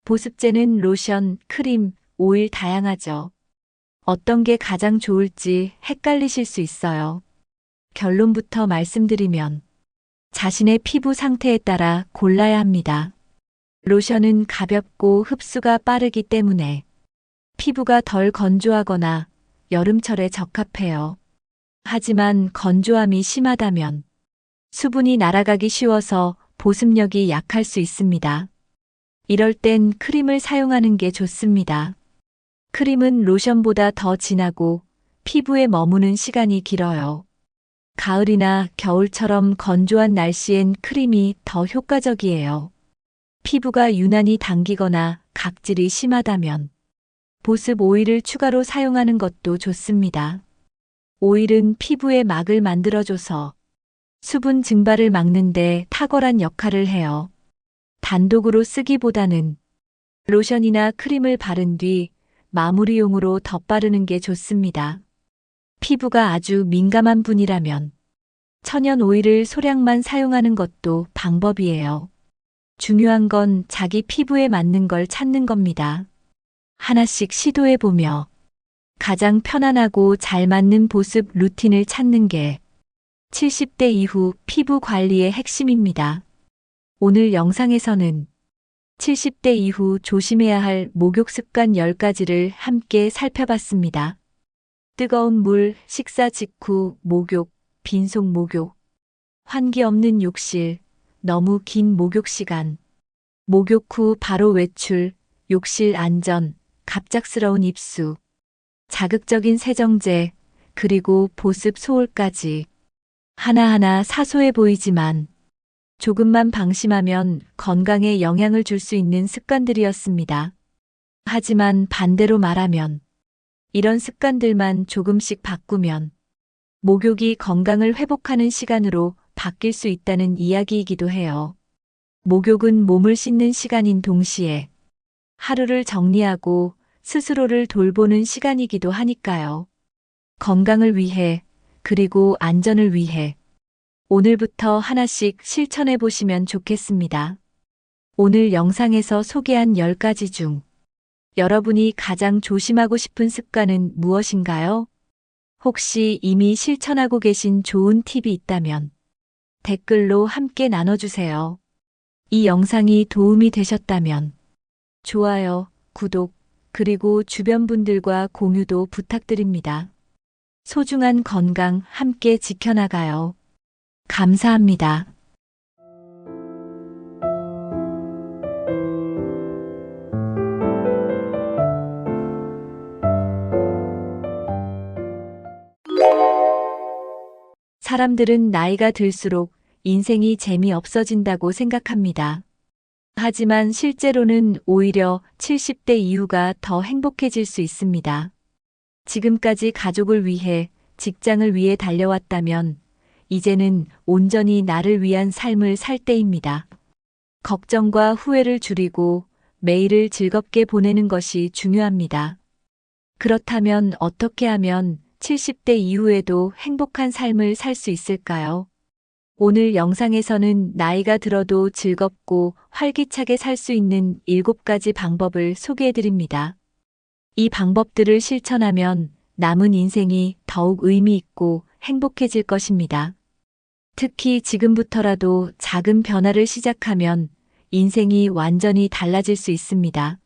보습제는 로션, 크림, 오일 다양하죠. 어떤 게 가장 좋을지 헷갈리실 수 있어요. 결론부터 말씀드리면 자신의 피부 상태에 따라 골라야 합니다. 로션은 가볍고 흡수가 빠르기 때문에 피부가 덜 건조하거나 여름철에 적합해요. 하지만 건조함이 심하다면 수분이 날아가기 쉬워서 보습력이 약할 수 있습니다. 이럴 땐 크림을 사용하는 게 좋습니다. 크림은 로션보다 더 진하고 피부에 머무는 시간이 길어요. 가을이나 겨울처럼 건조한 날씨엔 크림이 더 효과적이에요. 피부가 유난히 당기거나 각질이 심하다면 보습 오일을 추가로 사용하는 것도 좋습니다. 오일은 피부에 막을 만들어줘서 수분 증발을 막는데 탁월한 역할을 해요. 단독으로 쓰기보다는 로션이나 크림을 바른 뒤 마무리용으로 덧바르는 게 좋습니다. 피부가 아주 민감한 분이라면 천연 오일을 소량만 사용하는 것도 방법이에요. 중요한 건 자기 피부에 맞는 걸 찾는 겁니다. 하나씩 시도해보며 가장 편안하고 잘 맞는 보습 루틴을 찾는 게 70대 이후 피부 관리의 핵심입니다. 오늘 영상에서는 70대 이후 조심해야 할 목욕 습관 10가지를 함께 살펴봤습니다. 뜨거운 물, 식사 직후 목욕, 빈속 목욕, 환기 없는 욕실, 너무 긴 목욕 시간, 목욕 후 바로 외출, 욕실 안전, 갑작스러운 입수, 자극적인 세정제, 그리고 보습 소홀까지 하나하나 사소해 보이지만 조금만 방심하면 건강에 영향을 줄 수 있는 습관들이었습니다. 하지만 반대로 말하면 이런 습관들만 조금씩 바꾸면 목욕이 건강을 회복하는 시간으로 바뀔 수 있다는 이야기이기도 해요. 목욕은 몸을 씻는 시간인 동시에 하루를 정리하고 스스로를 돌보는 시간이기도 하니까요. 건강을 위해 그리고 안전을 위해 오늘부터 하나씩 실천해 보시면 좋겠습니다. 오늘 영상에서 소개한 10가지 중 여러분이 가장 조심하고 싶은 습관은 무엇인가요? 혹시 이미 실천하고 계신 좋은 팁이 있다면 댓글로 함께 나눠주세요. 이 영상이 도움이 되셨다면 좋아요, 구독, 그리고 주변 분들과 공유도 부탁드립니다. 소중한 건강 함께 지켜나가요. 감사합니다. 사람들은 나이가 들수록 인생이 재미없어진다고 생각합니다. 하지만 실제로는 오히려 70대 이후가 더 행복해질 수 있습니다. 지금까지 가족을 위해, 직장을 위해 달려왔다면 이제는 온전히 나를 위한 삶을 살 때입니다. 걱정과 후회를 줄이고 매일을 즐겁게 보내는 것이 중요합니다. 그렇다면 어떻게 하면 70대 이후에도 행복한 삶을 살 수 있을까요? 오늘 영상에서는 나이가 들어도 즐겁고 활기차게 살 수 있는 7가지 방법을 소개해드립니다. 이 방법들을 실천하면 남은 인생이 더욱 의미 있고 행복해질 것입니다. 특히 지금부터라도 작은 변화를 시작하면 인생이 완전히 달라질 수 있습니다.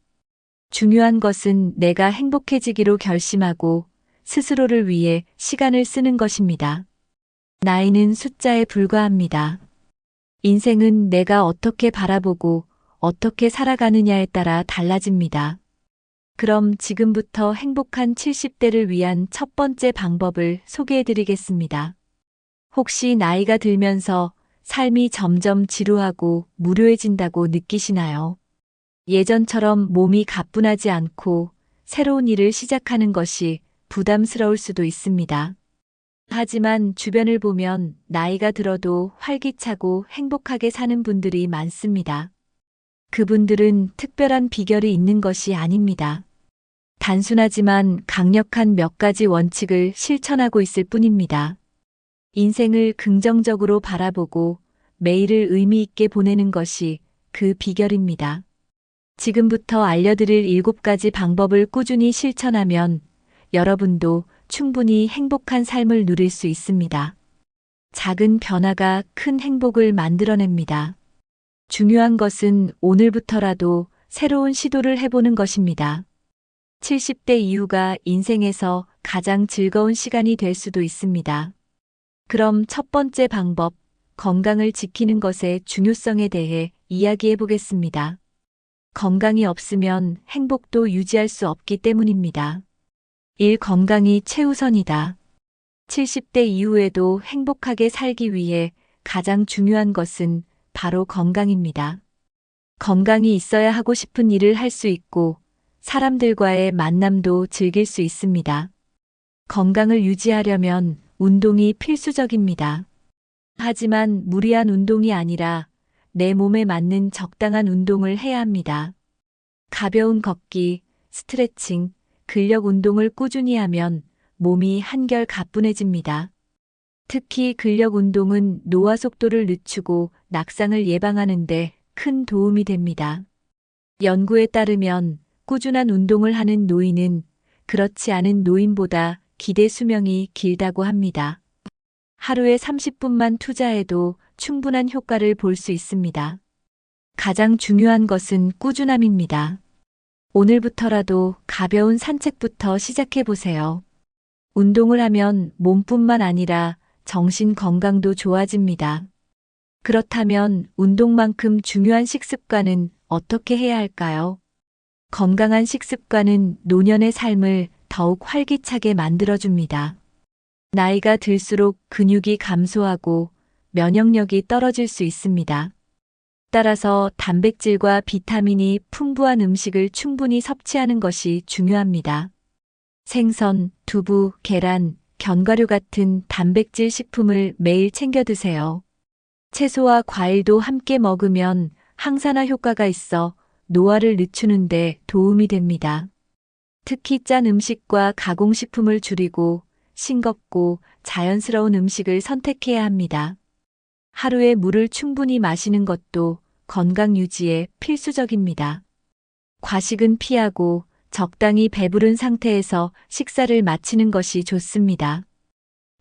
중요한 것은 내가 행복해지기로 결심하고 스스로를 위해 시간을 쓰는 것입니다. 나이는 숫자에 불과합니다. 인생은 내가 어떻게 바라보고 어떻게 살아가느냐에 따라 달라집니다. 그럼 지금부터 행복한 70대를 위한 첫 번째 방법을 소개해드리겠습니다. 혹시 나이가 들면서 삶이 점점 지루하고 무료해진다고 느끼시나요? 예전처럼 몸이 가뿐하지 않고 새로운 일을 시작하는 것이 부담스러울 수도 있습니다. 하지만 주변을 보면 나이가 들어도 활기차고 행복하게 사는 분들이 많습니다. 그분들은 특별한 비결이 있는 것이 아닙니다. 단순하지만 강력한 몇 가지 원칙을 실천하고 있을 뿐입니다. 인생을 긍정적으로 바라보고 매일을 의미 있게 보내는 것이 그 비결입니다. 지금부터 알려드릴 7가지 방법을 꾸준히 실천하면 여러분도 충분히 행복한 삶을 누릴 수 있습니다. 작은 변화가 큰 행복을 만들어냅니다. 중요한 것은 오늘부터라도 새로운 시도를 해보는 것입니다. 70대 이후가 인생에서 가장 즐거운 시간이 될 수도 있습니다. 그럼 첫 번째 방법, 건강을 지키는 것의 중요성에 대해 이야기해 보겠습니다. 건강이 없으면 행복도 유지할 수 없기 때문입니다. 1. 건강이 최우선이다. 70대 이후에도 행복하게 살기 위해 가장 중요한 것은 바로 건강입니다. 건강이 있어야 하고 싶은 일을 할 수 있고 사람들과의 만남도 즐길 수 있습니다. 건강을 유지하려면 운동이 필수적입니다. 하지만 무리한 운동이 아니라 내 몸에 맞는 적당한 운동을 해야 합니다. 가벼운 걷기, 스트레칭, 근력 운동을 꾸준히 하면 몸이 한결 가뿐해집니다. 특히 근력 운동은 노화 속도를 늦추고 낙상을 예방하는 데 큰 도움이 됩니다. 연구에 따르면 꾸준한 운동을 하는 노인은 그렇지 않은 노인보다 기대 수명이 길다고 합니다. 하루에 30분만 투자해도 충분한 효과를 볼 수 있습니다. 가장 중요한 것은 꾸준함입니다. 오늘부터라도 가벼운 산책부터 시작해 보세요. 운동을 하면 몸뿐만 아니라 정신 건강도 좋아집니다. 그렇다면 운동만큼 중요한 식습관은 어떻게 해야 할까요? 건강한 식습관은 노년의 삶을 더욱 활기차게 만들어줍니다. 나이가 들수록 근육이 감소하고 면역력이 떨어질 수 있습니다. 따라서 단백질과 비타민이 풍부한 음식을 충분히 섭취하는 것이 중요합니다. 생선, 두부, 계란, 견과류 같은 단백질 식품을 매일 챙겨 드세요. 채소와 과일도 함께 먹으면 항산화 효과가 있어 노화를 늦추는 데 도움이 됩니다. 특히 짠 음식과 가공식품을 줄이고 싱겁고 자연스러운 음식을 선택해야 합니다. 하루에 물을 충분히 마시는 것도 건강 유지에 필수적입니다. 과식은 피하고 적당히 배부른 상태에서 식사를 마치는 것이 좋습니다.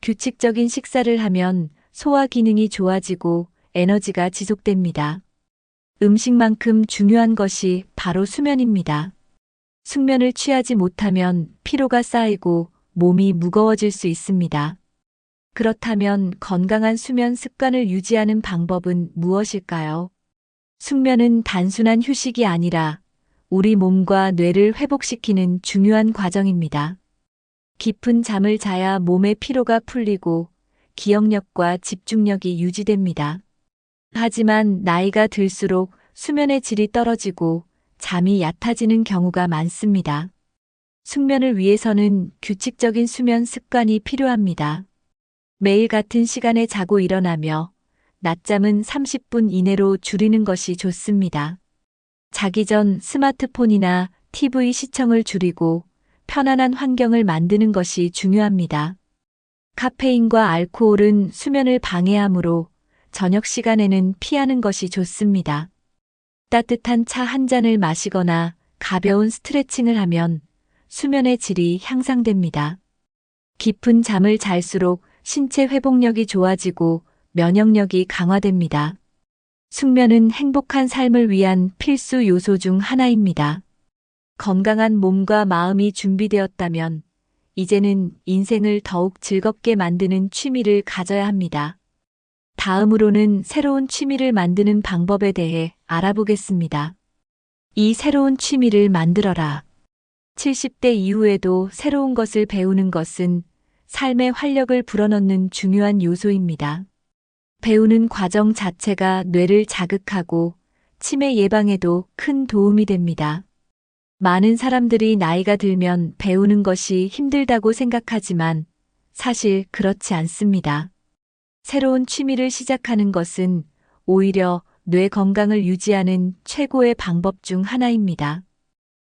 규칙적인 식사를 하면 소화 기능이 좋아지고 에너지가 지속됩니다. 음식만큼 중요한 것이 바로 수면입니다. 숙면을 취하지 못하면 피로가 쌓이고 몸이 무거워질 수 있습니다. 그렇다면 건강한 수면 습관을 유지하는 방법은 무엇일까요? 숙면은 단순한 휴식이 아니라 우리 몸과 뇌를 회복시키는 중요한 과정입니다. 깊은 잠을 자야 몸의 피로가 풀리고 기억력과 집중력이 유지됩니다. 하지만 나이가 들수록 수면의 질이 떨어지고 잠이 얕아지는 경우가 많습니다. 숙면을 위해서는 규칙적인 수면 습관이 필요합니다. 매일 같은 시간에 자고 일어나며 낮잠은 30분 이내로 줄이는 것이 좋습니다. 자기 전 스마트폰이나 TV 시청을 줄이고 편안한 환경을 만드는 것이 중요합니다. 카페인과 알코올은 수면을 방해하므로 저녁 시간에는 피하는 것이 좋습니다. 따뜻한 차 한 잔을 마시거나 가벼운 스트레칭을 하면 수면의 질이 향상됩니다. 깊은 잠을 잘수록 신체 회복력이 좋아지고 면역력이 강화됩니다. 숙면은 행복한 삶을 위한 필수 요소 중 하나입니다. 건강한 몸과 마음이 준비되었다면 이제는 인생을 더욱 즐겁게 만드는 취미를 가져야 합니다. 다음으로는 새로운 취미를 만드는 방법에 대해 알아보겠습니다. 이 새로운 취미를 만들어라. 70대 이후에도 새로운 것을 배우는 것은 삶의 활력을 불어넣는 중요한 요소입니다. 배우는 과정 자체가 뇌를 자극하고 치매 예방에도 큰 도움이 됩니다. 많은 사람들이 나이가 들면 배우는 것이 힘들다고 생각하지만 사실 그렇지 않습니다. 새로운 취미를 시작하는 것은 오히려 뇌 건강을 유지하는 최고의 방법 중 하나입니다.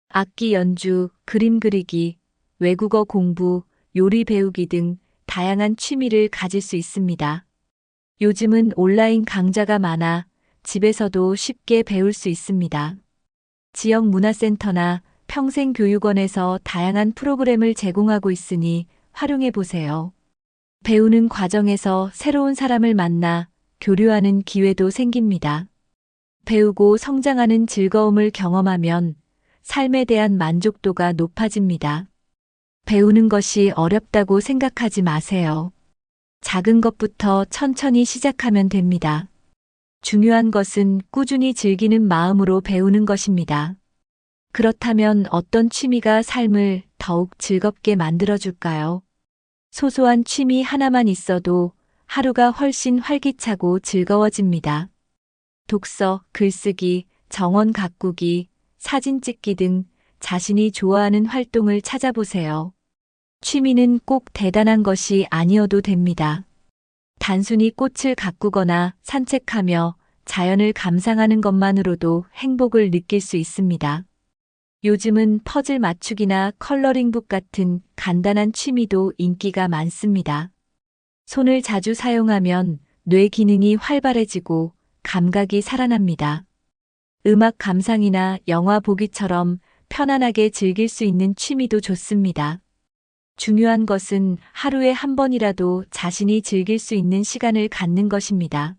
악기 연주, 그림 그리기, 외국어 공부, 요리 배우기 등 다양한 취미를 가질 수 있습니다. 요즘은 온라인 강좌가 많아 집에서도 쉽게 배울 수 있습니다. 지역 문화센터나 평생교육원에서 다양한 프로그램을 제공하고 있으니 활용해 보세요. 배우는 과정에서 새로운 사람을 만나 교류하는 기회도 생깁니다. 배우고 성장하는 즐거움을 경험하면 삶에 대한 만족도가 높아집니다. 배우는 것이 어렵다고 생각하지 마세요. 작은 것부터 천천히 시작하면 됩니다. 중요한 것은 꾸준히 즐기는 마음으로 배우는 것입니다. 그렇다면 어떤 취미가 삶을 더욱 즐겁게 만들어줄까요? 소소한 취미 하나만 있어도 하루가 훨씬 활기차고 즐거워집니다. 독서, 글쓰기, 정원 가꾸기, 사진 찍기 등 자신이 좋아하는 활동을 찾아보세요. 취미는 꼭 대단한 것이 아니어도 됩니다. 단순히 꽃을 가꾸거나 산책하며 자연을 감상하는 것만으로도 행복을 느낄 수 있습니다. 요즘은 퍼즐 맞추기나 컬러링북 같은 간단한 취미도 인기가 많습니다. 손을 자주 사용하면 뇌 기능이 활발해지고 감각이 살아납니다. 음악 감상이나 영화 보기처럼 편안하게 즐길 수 있는 취미도 좋습니다. 중요한 것은 하루에 한 번이라도 자신이 즐길 수 있는 시간을 갖는 것입니다.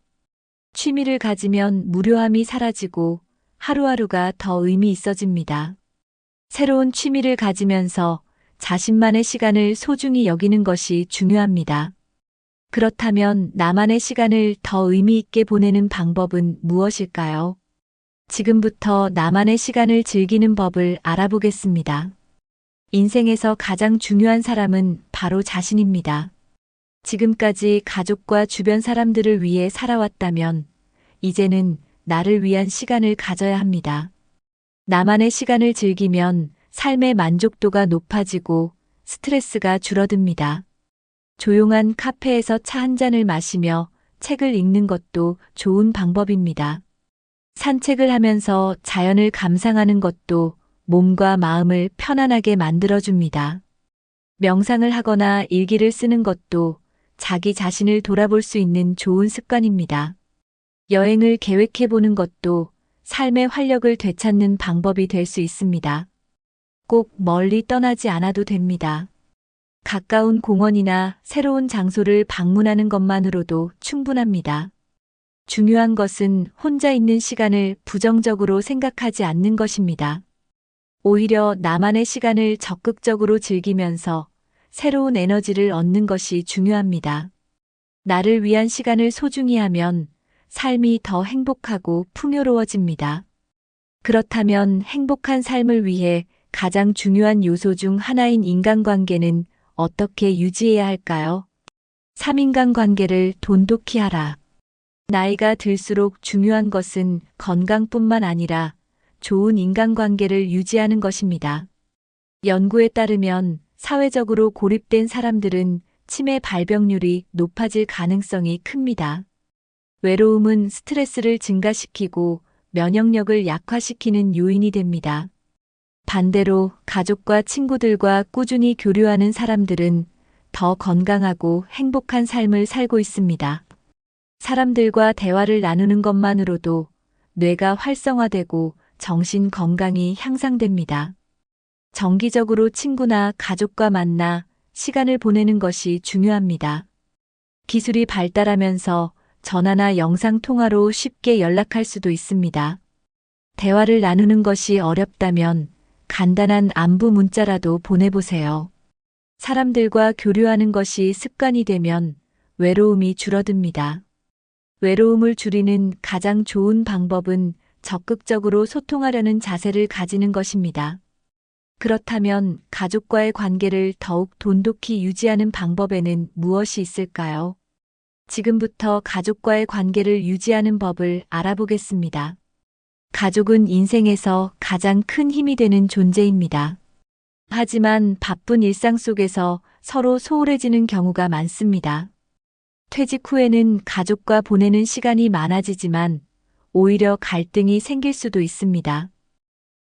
취미를 가지면 무료함이 사라지고 하루하루가 더 의미 있어집니다. 새로운 취미를 가지면서 자신만의 시간을 소중히 여기는 것이 중요합니다. 그렇다면 나만의 시간을 더 의미 있게 보내는 방법은 무엇일까요? 지금부터 나만의 시간을 즐기는 법을 알아보겠습니다. 인생에서 가장 중요한 사람은 바로 자신입니다. 지금까지 가족과 주변 사람들을 위해 살아왔다면 이제는 나를 위한 시간을 가져야 합니다. 나만의 시간을 즐기면 삶의 만족도가 높아지고 스트레스가 줄어듭니다. 조용한 카페에서 차 한 잔을 마시며 책을 읽는 것도 좋은 방법입니다. 산책을 하면서 자연을 감상하는 것도 몸과 마음을 편안하게 만들어줍니다. 명상을 하거나 일기를 쓰는 것도 자기 자신을 돌아볼 수 있는 좋은 습관입니다. 여행을 계획해보는 것도 삶의 활력을 되찾는 방법이 될 수 있습니다. 꼭 멀리 떠나지 않아도 됩니다. 가까운 공원이나 새로운 장소를 방문하는 것만으로도 충분합니다. 중요한 것은 혼자 있는 시간을 부정적으로 생각하지 않는 것입니다. 오히려 나만의 시간을 적극적으로 즐기면서 새로운 에너지를 얻는 것이 중요합니다. 나를 위한 시간을 소중히 하면 삶이 더 행복하고 풍요로워집니다. 그렇다면 행복한 삶을 위해 가장 중요한 요소 중 하나인 인간관계는 어떻게 유지해야 할까요? 3인간 관계를 돈독히 하라. 나이가 들수록 중요한 것은 건강뿐만 아니라 좋은 인간관계를 유지하는 것입니다. 연구에 따르면 사회적으로 고립된 사람들은 치매 발병률이 높아질 가능성이 큽니다. 외로움은 스트레스를 증가시키고 면역력을 약화시키는 요인이 됩니다. 반대로 가족과 친구들과 꾸준히 교류하는 사람들은 더 건강하고 행복한 삶을 살고 있습니다. 사람들과 대화를 나누는 것만으로도 뇌가 활성화되고 정신 건강이 향상됩니다. 정기적으로 친구나 가족과 만나 시간을 보내는 것이 중요합니다. 기술이 발달하면서 전화나 영상 통화로 쉽게 연락할 수도 있습니다. 대화를 나누는 것이 어렵다면 간단한 안부 문자라도 보내보세요. 사람들과 교류하는 것이 습관이 되면 외로움이 줄어듭니다. 외로움을 줄이는 가장 좋은 방법은 적극적으로 소통하려는 자세를 가지는 것입니다. 그렇다면 가족과의 관계를 더욱 돈독히 유지하는 방법에는 무엇이 있을까요? 지금부터 가족과의 관계를 유지하는 법을 알아보겠습니다. 가족은 인생에서 가장 큰 힘이 되는 존재입니다. 하지만 바쁜 일상 속에서 서로 소홀해지는 경우가 많습니다. 퇴직 후에는 가족과 보내는 시간이 많아지지만 오히려 갈등이 생길 수도 있습니다.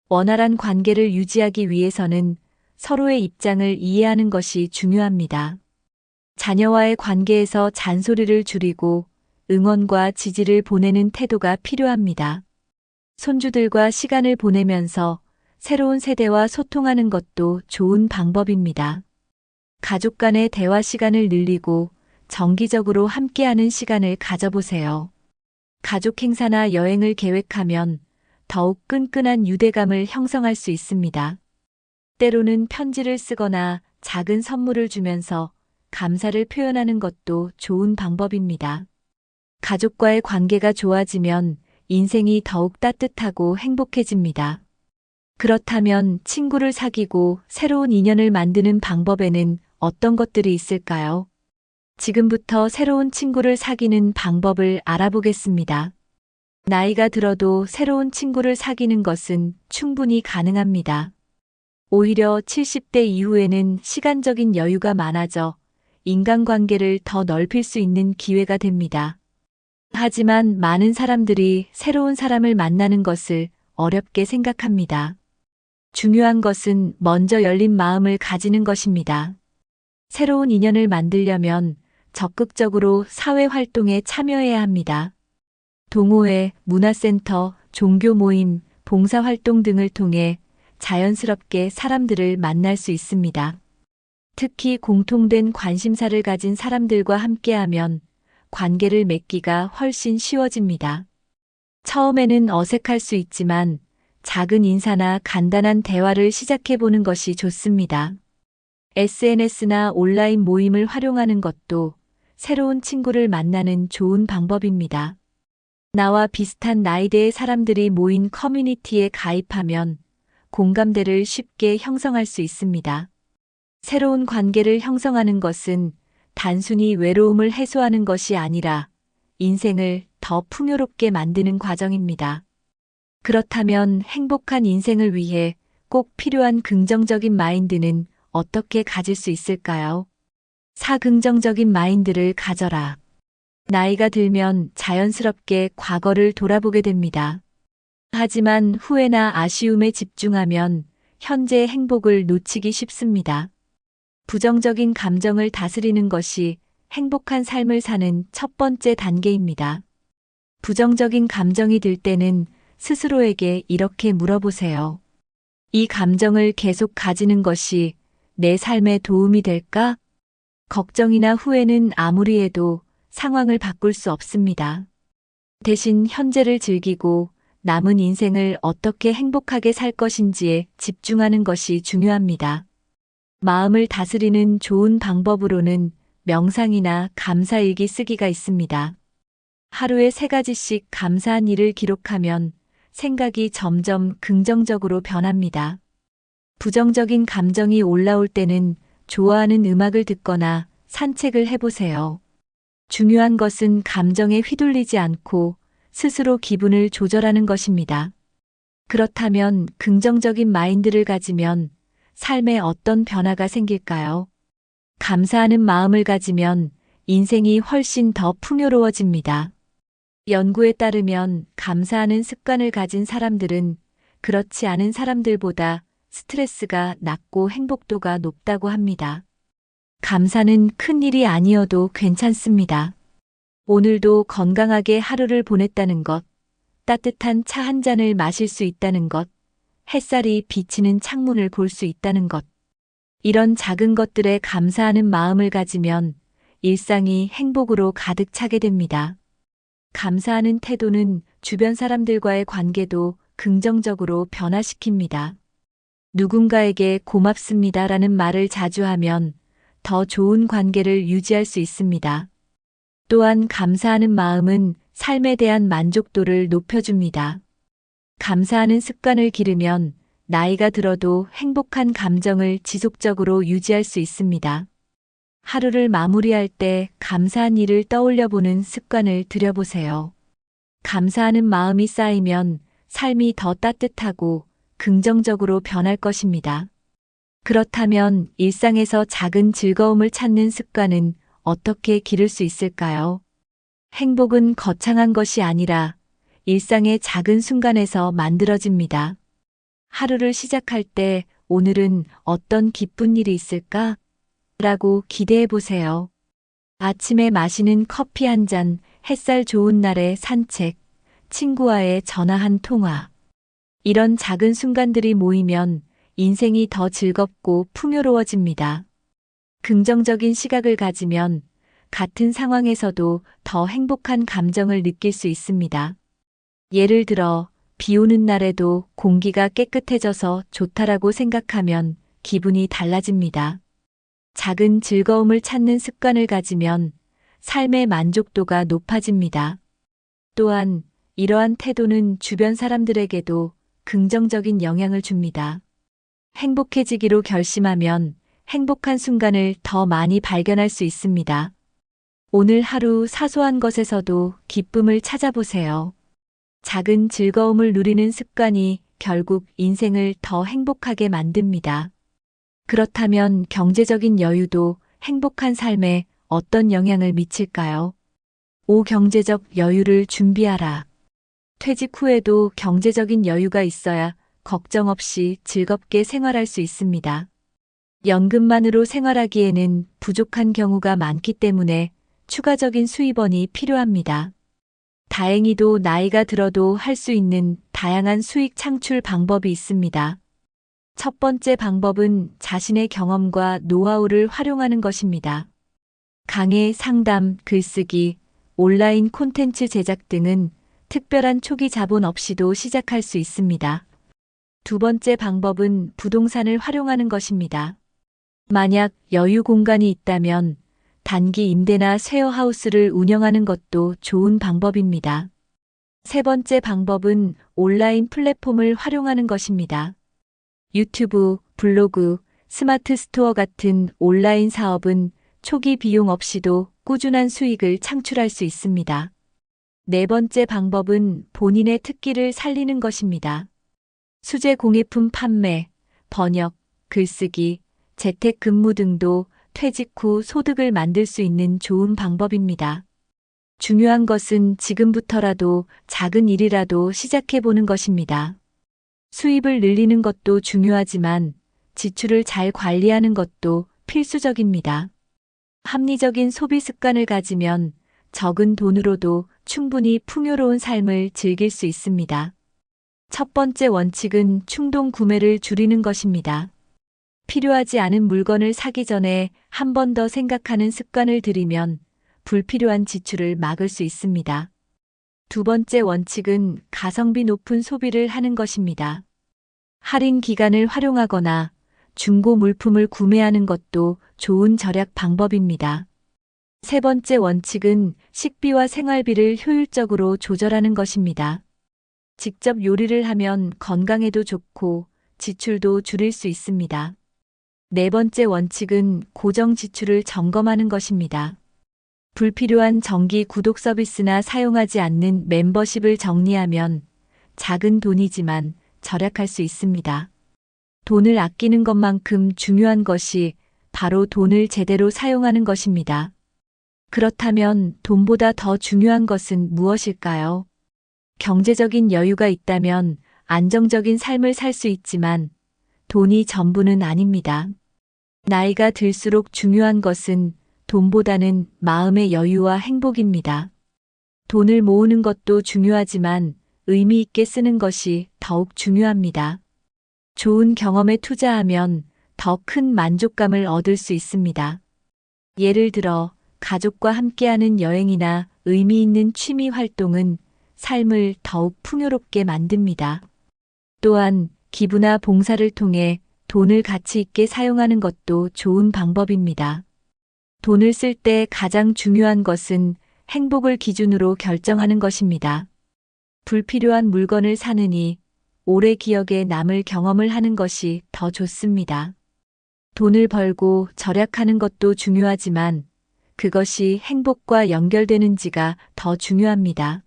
원활한 관계를 유지하기 위해서는 서로의 입장을 이해하는 것이 중요합니다. 자녀와의 관계에서 잔소리를 줄이고 응원과 지지를 보내는 태도가 필요합니다. 손주들과 시간을 보내면서 새로운 세대와 소통하는 것도 좋은 방법입니다. 가족 간의 대화 시간을 늘리고 정기적으로 함께하는 시간을 가져보세요. 가족 행사나 여행을 계획하면 더욱 끈끈한 유대감을 형성할 수 있습니다. 때로는 편지를 쓰거나 작은 선물을 주면서 감사를 표현하는 것도 좋은 방법입니다. 가족과의 관계가 좋아지면 인생이 더욱 따뜻하고 행복해집니다. 그렇다면 친구를 사귀고 새로운 인연을 만드는 방법에는 어떤 것들이 있을까요? 지금부터 새로운 친구를 사귀는 방법을 알아보겠습니다. 나이가 들어도 새로운 친구를 사귀는 것은 충분히 가능합니다. 오히려 70대 이후에는 시간적인 여유가 많아져 인간관계를 더 넓힐 수 있는 기회가 됩니다. 하지만 많은 사람들이 새로운 사람을 만나는 것을 어렵게 생각합니다. 중요한 것은 먼저 열린 마음을 가지는 것입니다. 새로운 인연을 만들려면 적극적으로 사회 활동에 참여해야 합니다. 동호회, 문화센터, 종교 모임, 봉사활동 등을 통해 자연스럽게 사람들을 만날 수 있습니다. 특히 공통된 관심사를 가진 사람들과 함께하면 관계를 맺기가 훨씬 쉬워집니다. 처음에는 어색할 수 있지만 작은 인사나 간단한 대화를 시작해보는 것이 좋습니다. SNS나 온라인 모임을 활용하는 것도 새로운 친구를 만나는 좋은 방법입니다. 나와 비슷한 나이대의 사람들이 모인 커뮤니티에 가입하면 공감대를 쉽게 형성할 수 있습니다. 새로운 관계를 형성하는 것은 단순히 외로움을 해소하는 것이 아니라 인생을 더 풍요롭게 만드는 과정입니다. 그렇다면 행복한 인생을 위해 꼭 필요한 긍정적인 마인드는 어떻게 가질 수 있을까요? 긍정적인 마인드를 가져라. 나이가 들면 자연스럽게 과거를 돌아보게 됩니다. 하지만 후회나 아쉬움에 집중하면 현재의 행복을 놓치기 쉽습니다. 부정적인 감정을 다스리는 것이 행복한 삶을 사는 첫 번째 단계입니다. 부정적인 감정이 들 때는 스스로에게 이렇게 물어보세요. 이 감정을 계속 가지는 것이 내 삶에 도움이 될까? 걱정이나 후회는 아무리 해도 상황을 바꿀 수 없습니다. 대신 현재를 즐기고 남은 인생을 어떻게 행복하게 살 것인지에 집중하는 것이 중요합니다. 마음을 다스리는 좋은 방법으로는 명상이나 감사일기 쓰기가 있습니다. 하루에 3가지씩 감사한 일을 기록하면 생각이 점점 긍정적으로 변합니다. 부정적인 감정이 올라올 때는 좋아하는 음악을 듣거나 산책을 해보세요. 중요한 것은 감정에 휘둘리지 않고 스스로 기분을 조절하는 것입니다. 그렇다면 긍정적인 마인드를 가지면 삶에 어떤 변화가 생길까요? 감사하는 마음을 가지면 인생이 훨씬 더 풍요로워집니다. 연구에 따르면 감사하는 습관을 가진 사람들은 그렇지 않은 사람들보다 스트레스가 낮고 행복도가 높다고 합니다. 감사는 큰 일이 아니어도 괜찮습니다. 오늘도 건강하게 하루를 보냈다는 것, 따뜻한 차 한 잔을 마실 수 있다는 것, 햇살이 비치는 창문을 볼 수 있다는 것. 이런 작은 것들에 감사하는 마음을 가지면 일상이 행복으로 가득 차게 됩니다. 감사하는 태도는 주변 사람들과의 관계도 긍정적으로 변화시킵니다. 누군가에게 고맙습니다라는 말을 자주 하면 더 좋은 관계를 유지할 수 있습니다. 또한 감사하는 마음은 삶에 대한 만족도를 높여줍니다. 감사하는 습관을 기르면 나이가 들어도 행복한 감정을 지속적으로 유지할 수 있습니다. 하루를 마무리할 때 감사한 일을 떠올려 보는 습관을 들여보세요. 감사하는 마음이 쌓이면 삶이 더 따뜻하고 긍정적으로 변할 것입니다. 그렇다면 일상에서 작은 즐거움을 찾는 습관은 어떻게 기를 수 있을까요? 행복은 거창한 것이 아니라 일상의 작은 순간에서 만들어집니다. 하루를 시작할 때 오늘은 어떤 기쁜 일이 있을까? 라고 기대해 보세요. 아침에 마시는 커피 한 잔, 햇살 좋은 날의 산책, 친구와의 전화 한 통화. 이런 작은 순간들이 모이면 인생이 더 즐겁고 풍요로워집니다. 긍정적인 시각을 가지면 같은 상황에서도 더 행복한 감정을 느낄 수 있습니다. 예를 들어, 비 오는 날에도 공기가 깨끗해져서 좋다라고 생각하면 기분이 달라집니다. 작은 즐거움을 찾는 습관을 가지면 삶의 만족도가 높아집니다. 또한 이러한 태도는 주변 사람들에게도 긍정적인 영향을 줍니다. 행복해지기로 결심하면 행복한 순간을 더 많이 발견할 수 있습니다. 오늘 하루 사소한 것에서도 기쁨을 찾아보세요. 작은 즐거움을 누리는 습관이 결국 인생을 더 행복하게 만듭니다. 그렇다면 경제적인 여유도 행복한 삶에 어떤 영향을 미칠까요? 경제적 여유를 준비하라. 퇴직 후에도 경제적인 여유가 있어야 걱정 없이 즐겁게 생활할 수 있습니다. 연금만으로 생활하기에는 부족한 경우가 많기 때문에 추가적인 수입원이 필요합니다. 다행히도 나이가 들어도 할 수 있는 다양한 수익 창출 방법이 있습니다. 첫 번째 방법은 자신의 경험과 노하우를 활용하는 것입니다. 강의, 상담, 글쓰기, 온라인 콘텐츠 제작 등은 특별한 초기 자본 없이도 시작할 수 있습니다. 두 번째 방법은 부동산을 활용하는 것입니다. 만약 여유 공간이 있다면 단기 임대나 쉐어하우스를 운영하는 것도 좋은 방법입니다. 세 번째 방법은 온라인 플랫폼을 활용하는 것입니다. 유튜브, 블로그, 스마트 스토어 같은 온라인 사업은 초기 비용 없이도 꾸준한 수익을 창출할 수 있습니다. 네 번째 방법은 본인의 특기를 살리는 것입니다. 수제 공예품 판매, 번역, 글쓰기, 재택근무 등도 퇴직 후 소득을 만들 수 있는 좋은 방법입니다. 중요한 것은 지금부터라도 작은 일이라도 시작해보는 것입니다. 수입을 늘리는 것도 중요하지만 지출을 잘 관리하는 것도 필수적입니다. 합리적인 소비 습관을 가지면 적은 돈으로도 충분히 풍요로운 삶을 즐길 수 있습니다. 첫 번째 원칙은 충동 구매를 줄이는 것입니다. 필요하지 않은 물건을 사기 전에 한 번 더 생각하는 습관을 들이면 불필요한 지출을 막을 수 있습니다. 두 번째 원칙은 가성비 높은 소비를 하는 것입니다. 할인 기간을 활용하거나 중고 물품을 구매하는 것도 좋은 절약 방법입니다. 세 번째 원칙은 식비와 생활비를 효율적으로 조절하는 것입니다. 직접 요리를 하면 건강에도 좋고 지출도 줄일 수 있습니다. 네 번째 원칙은 고정 지출을 점검하는 것입니다. 불필요한 정기 구독 서비스나 사용하지 않는 멤버십을 정리하면 작은 돈이지만 절약할 수 있습니다. 돈을 아끼는 것만큼 중요한 것이 바로 돈을 제대로 사용하는 것입니다. 그렇다면 돈보다 더 중요한 것은 무엇일까요? 경제적인 여유가 있다면 안정적인 삶을 살 수 있지만 돈이 전부는 아닙니다. 나이가 들수록 중요한 것은 돈보다는 마음의 여유와 행복입니다. 돈을 모으는 것도 중요하지만 의미 있게 쓰는 것이 더욱 중요합니다. 좋은 경험에 투자하면 더 큰 만족감을 얻을 수 있습니다. 예를 들어 가족과 함께하는 여행이나 의미 있는 취미 활동은 삶을 더욱 풍요롭게 만듭니다. 또한 기부나 봉사를 통해 돈을 가치 있게 사용하는 것도 좋은 방법입니다. 돈을 쓸 때 가장 중요한 것은 행복을 기준으로 결정하는 것입니다. 불필요한 물건을 사느니 오래 기억에 남을 경험을 하는 것이 더 좋습니다. 돈을 벌고 절약하는 것도 중요하지만 그것이 행복과 연결되는지가 더 중요합니다.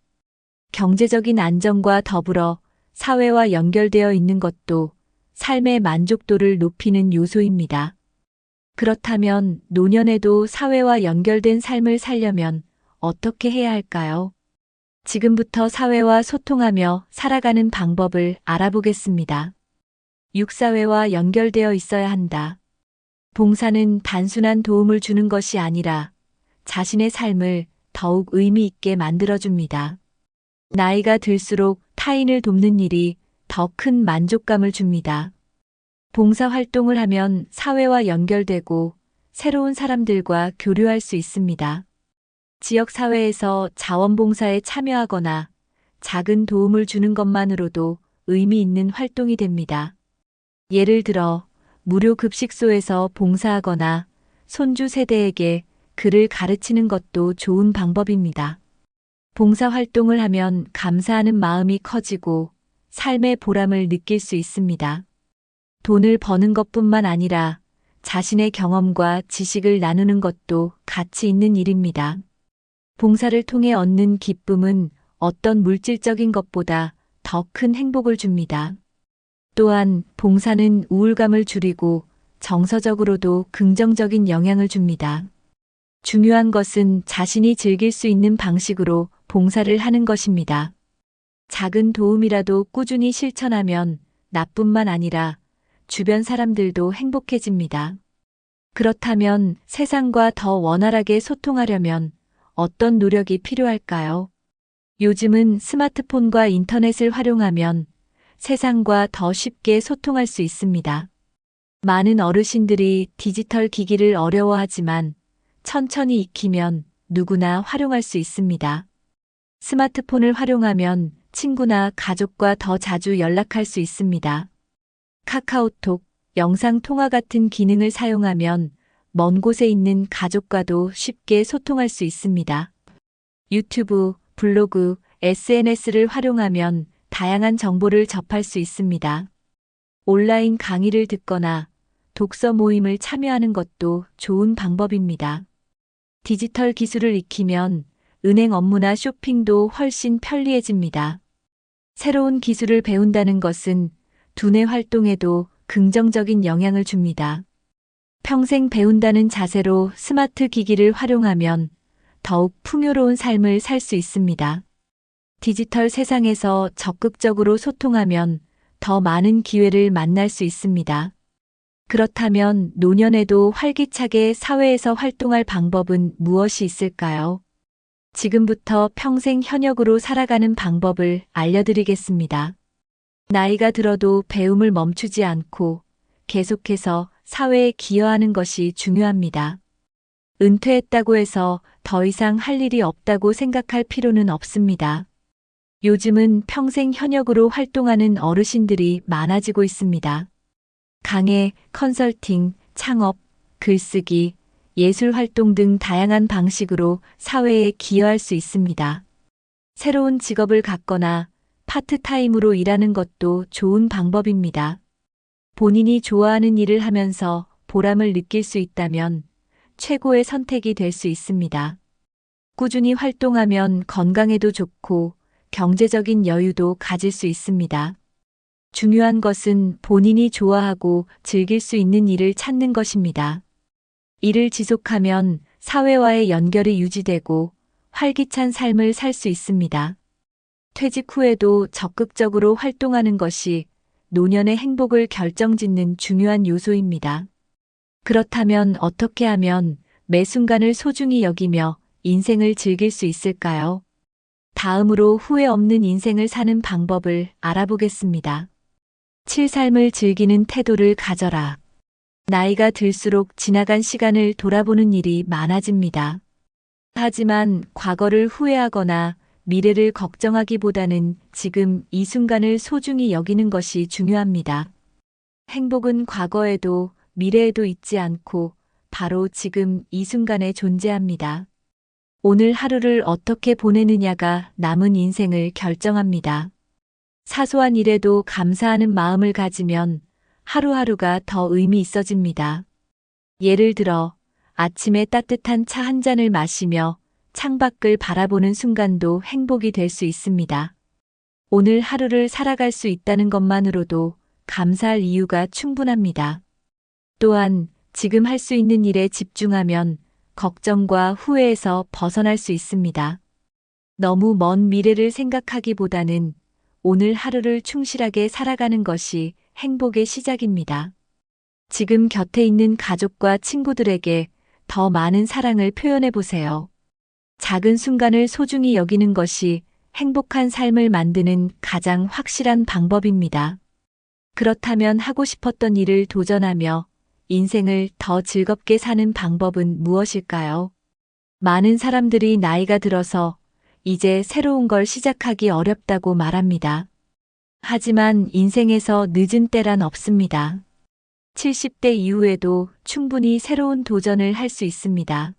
경제적인 안정과 더불어 사회와 연결되어 있는 것도 삶의 만족도를 높이는 요소입니다. 그렇다면 노년에도 사회와 연결된 삶을 살려면 어떻게 해야 할까요? 지금부터 사회와 소통하며 살아가는 방법을 알아보겠습니다. 6사회와 연결되어 있어야 한다. 봉사는 단순한 도움을 주는 것이 아니라 자신의 삶을 더욱 의미 있게 만들어줍니다. 나이가 들수록 타인을 돕는 일이 더 큰 만족감을 줍니다. 봉사 활동을 하면 사회와 연결되고 새로운 사람들과 교류할 수 있습니다. 지역 사회에서 자원봉사에 참여하거나 작은 도움을 주는 것만으로도 의미 있는 활동이 됩니다. 예를 들어 무료 급식소에서 봉사하거나 손주 세대에게 글을 가르치는 것도 좋은 방법입니다. 봉사 활동을 하면 감사하는 마음이 커지고 삶의 보람을 느낄 수 있습니다. 돈을 버는 것뿐만 아니라 자신의 경험과 지식을 나누는 것도 가치 있는 일입니다. 봉사를 통해 얻는 기쁨은 어떤 물질적인 것보다 더 큰 행복을 줍니다. 또한 봉사는 우울감을 줄이고 정서적으로도 긍정적인 영향을 줍니다. 중요한 것은 자신이 즐길 수 있는 방식으로 봉사를 하는 것입니다. 작은 도움이라도 꾸준히 실천하면 나뿐만 아니라 주변 사람들도 행복해집니다. 그렇다면 세상과 더 원활하게 소통하려면 어떤 노력이 필요할까요? 요즘은 스마트폰과 인터넷을 활용하면 세상과 더 쉽게 소통할 수 있습니다. 많은 어르신들이 디지털 기기를 어려워하지만 천천히 익히면 누구나 활용할 수 있습니다. 스마트폰을 활용하면 친구나 가족과 더 자주 연락할 수 있습니다. 카카오톡, 영상통화 같은 기능을 사용하면 먼 곳에 있는 가족과도 쉽게 소통할 수 있습니다. 유튜브, 블로그, SNS를 활용하면 다양한 정보를 접할 수 있습니다. 온라인 강의를 듣거나 독서 모임을 참여하는 것도 좋은 방법입니다. 디지털 기술을 익히면 은행 업무나 쇼핑도 훨씬 편리해집니다. 새로운 기술을 배운다는 것은 두뇌 활동에도 긍정적인 영향을 줍니다. 평생 배운다는 자세로 스마트 기기를 활용하면 더욱 풍요로운 삶을 살 수 있습니다. 디지털 세상에서 적극적으로 소통하면 더 많은 기회를 만날 수 있습니다. 그렇다면 노년에도 활기차게 사회에서 활동할 방법은 무엇이 있을까요? 지금부터 평생 현역으로 살아가는 방법을 알려드리겠습니다. 나이가 들어도 배움을 멈추지 않고 계속해서 사회에 기여하는 것이 중요합니다. 은퇴했다고 해서 더 이상 할 일이 없다고 생각할 필요는 없습니다. 요즘은 평생 현역으로 활동하는 어르신들이 많아지고 있습니다. 강의, 컨설팅, 창업, 글쓰기, 예술 활동 등 다양한 방식으로 사회에 기여할 수 있습니다. 새로운 직업을 갖거나 파트타임으로 일하는 것도 좋은 방법입니다. 본인이 좋아하는 일을 하면서 보람을 느낄 수 있다면 최고의 선택이 될 수 있습니다. 꾸준히 활동하면 건강에도 좋고 경제적인 여유도 가질 수 있습니다. 중요한 것은 본인이 좋아하고 즐길 수 있는 일을 찾는 것입니다. 이를 지속하면 사회와의 연결이 유지되고 활기찬 삶을 살 수 있습니다. 퇴직 후에도 적극적으로 활동하는 것이 노년의 행복을 결정짓는 중요한 요소입니다. 그렇다면 어떻게 하면 매 순간을 소중히 여기며 인생을 즐길 수 있을까요? 다음으로 후회 없는 인생을 사는 방법을 알아보겠습니다. 7. 삶을 즐기는 태도를 가져라. 나이가 들수록 지나간 시간을 돌아보는 일이 많아집니다. 하지만 과거를 후회하거나 미래를 걱정하기보다는 지금 이 순간을 소중히 여기는 것이 중요합니다. 행복은 과거에도 미래에도 있지 않고 바로 지금 이 순간에 존재합니다. 오늘 하루를 어떻게 보내느냐가 남은 인생을 결정합니다. 사소한 일에도 감사하는 마음을 가지면 하루하루가 더 의미 있어집니다. 예를 들어 아침에 따뜻한 차 한 잔을 마시며 창밖을 바라보는 순간도 행복이 될 수 있습니다. 오늘 하루를 살아갈 수 있다는 것만으로도 감사할 이유가 충분합니다. 또한 지금 할 수 있는 일에 집중하면 걱정과 후회에서 벗어날 수 있습니다. 너무 먼 미래를 생각하기보다는 오늘 하루를 충실하게 살아가는 것이 행복의 시작입니다. 지금 곁에 있는 가족과 친구들에게 더 많은 사랑을 표현해 보세요. 작은 순간을 소중히 여기는 것이 행복한 삶을 만드는 가장 확실한 방법입니다. 그렇다면 하고 싶었던 일을 도전하며 인생을 더 즐겁게 사는 방법은 무엇일까요? 많은 사람들이 나이가 들어서 이제 새로운 걸 시작하기 어렵다고 말합니다. 하지만 인생에서 늦은 때란 없습니다. 70대 이후에도 충분히 새로운 도전을 할 수 있습니다.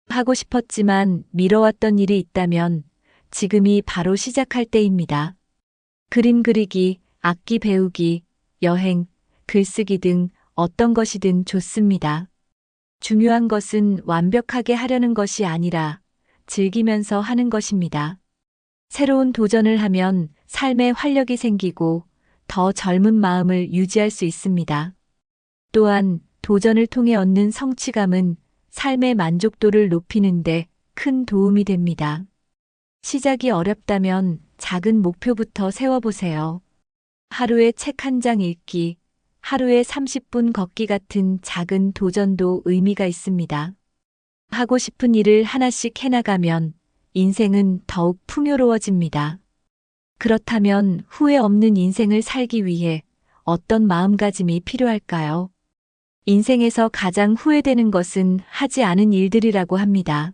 하고 싶었지만 미뤄왔던 일이 있다면 지금이 바로 시작할 때입니다. 그림 그리기, 악기 배우기, 여행, 글쓰기 등 어떤 것이든 좋습니다. 중요한 것은 완벽하게 하려는 것이 아니라 즐기면서 하는 것입니다. 새로운 도전을 하면 삶에 활력이 생기고 더 젊은 마음을 유지할 수 있습니다. 또한 도전을 통해 얻는 성취감은 삶의 만족도를 높이는데 큰 도움이 됩니다. 시작이 어렵다면 작은 목표부터 세워보세요. 하루에 책 한 장 읽기, 하루에 30분 걷기 같은 작은 도전도 의미가 있습니다. 하고 싶은 일을 하나씩 해나가면 인생은 더욱 풍요로워집니다. 그렇다면 후회 없는 인생을 살기 위해 어떤 마음가짐이 필요할까요? 인생에서 가장 후회되는 것은 하지 않은 일들이라고 합니다.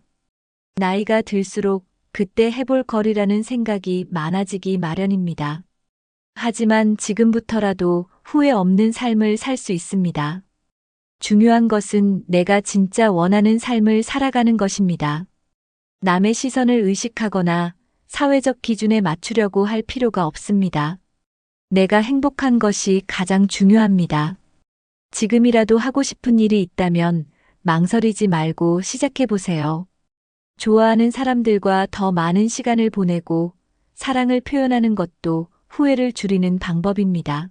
나이가 들수록 그때 해볼 거리라는 생각이 많아지기 마련입니다. 하지만 지금부터라도 후회 없는 삶을 살 수 있습니다. 중요한 것은 내가 진짜 원하는 삶을 살아가는 것입니다. 남의 시선을 의식하거나 사회적 기준에 맞추려고 할 필요가 없습니다. 내가 행복한 것이 가장 중요합니다. 지금이라도 하고 싶은 일이 있다면 망설이지 말고 시작해 보세요. 좋아하는 사람들과 더 많은 시간을 보내고 사랑을 표현하는 것도 후회를 줄이는 방법입니다.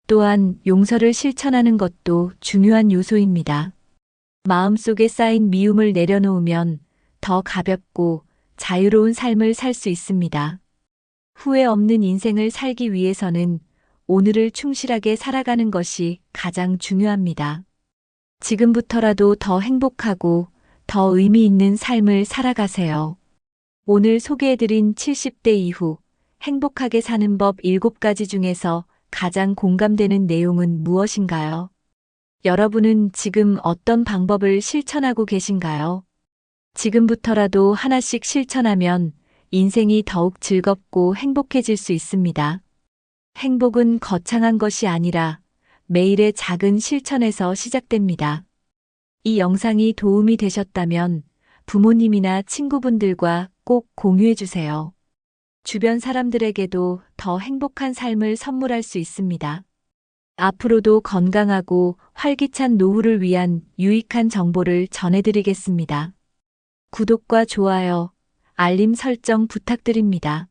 또한 용서를 실천하는 것도 중요한 요소입니다. 마음속에 쌓인 미움을 내려놓으면 더 가볍고 자유로운 삶을 살 수 있습니다. 후회 없는 인생을 살기 위해서는 오늘을 충실하게 살아가는 것이 가장 중요합니다. 지금부터라도 더 행복하고 더 의미 있는 삶을 살아가세요. 오늘 소개해드린 70대 이후 행복하게 사는 법 7가지 중에서 가장 공감되는 내용은 무엇인가요? 여러분은 지금 어떤 방법을 실천하고 계신가요? 지금부터라도 하나씩 실천하면 인생이 더욱 즐겁고 행복해질 수 있습니다. 행복은 거창한 것이 아니라 매일의 작은 실천에서 시작됩니다. 이 영상이 도움이 되셨다면 부모님이나 친구분들과 꼭 공유해 주세요. 주변 사람들에게도 더 행복한 삶을 선물할 수 있습니다. 앞으로도 건강하고 활기찬 노후를 위한 유익한 정보를 전해드리겠습니다. 구독과 좋아요, 알림 설정 부탁드립니다.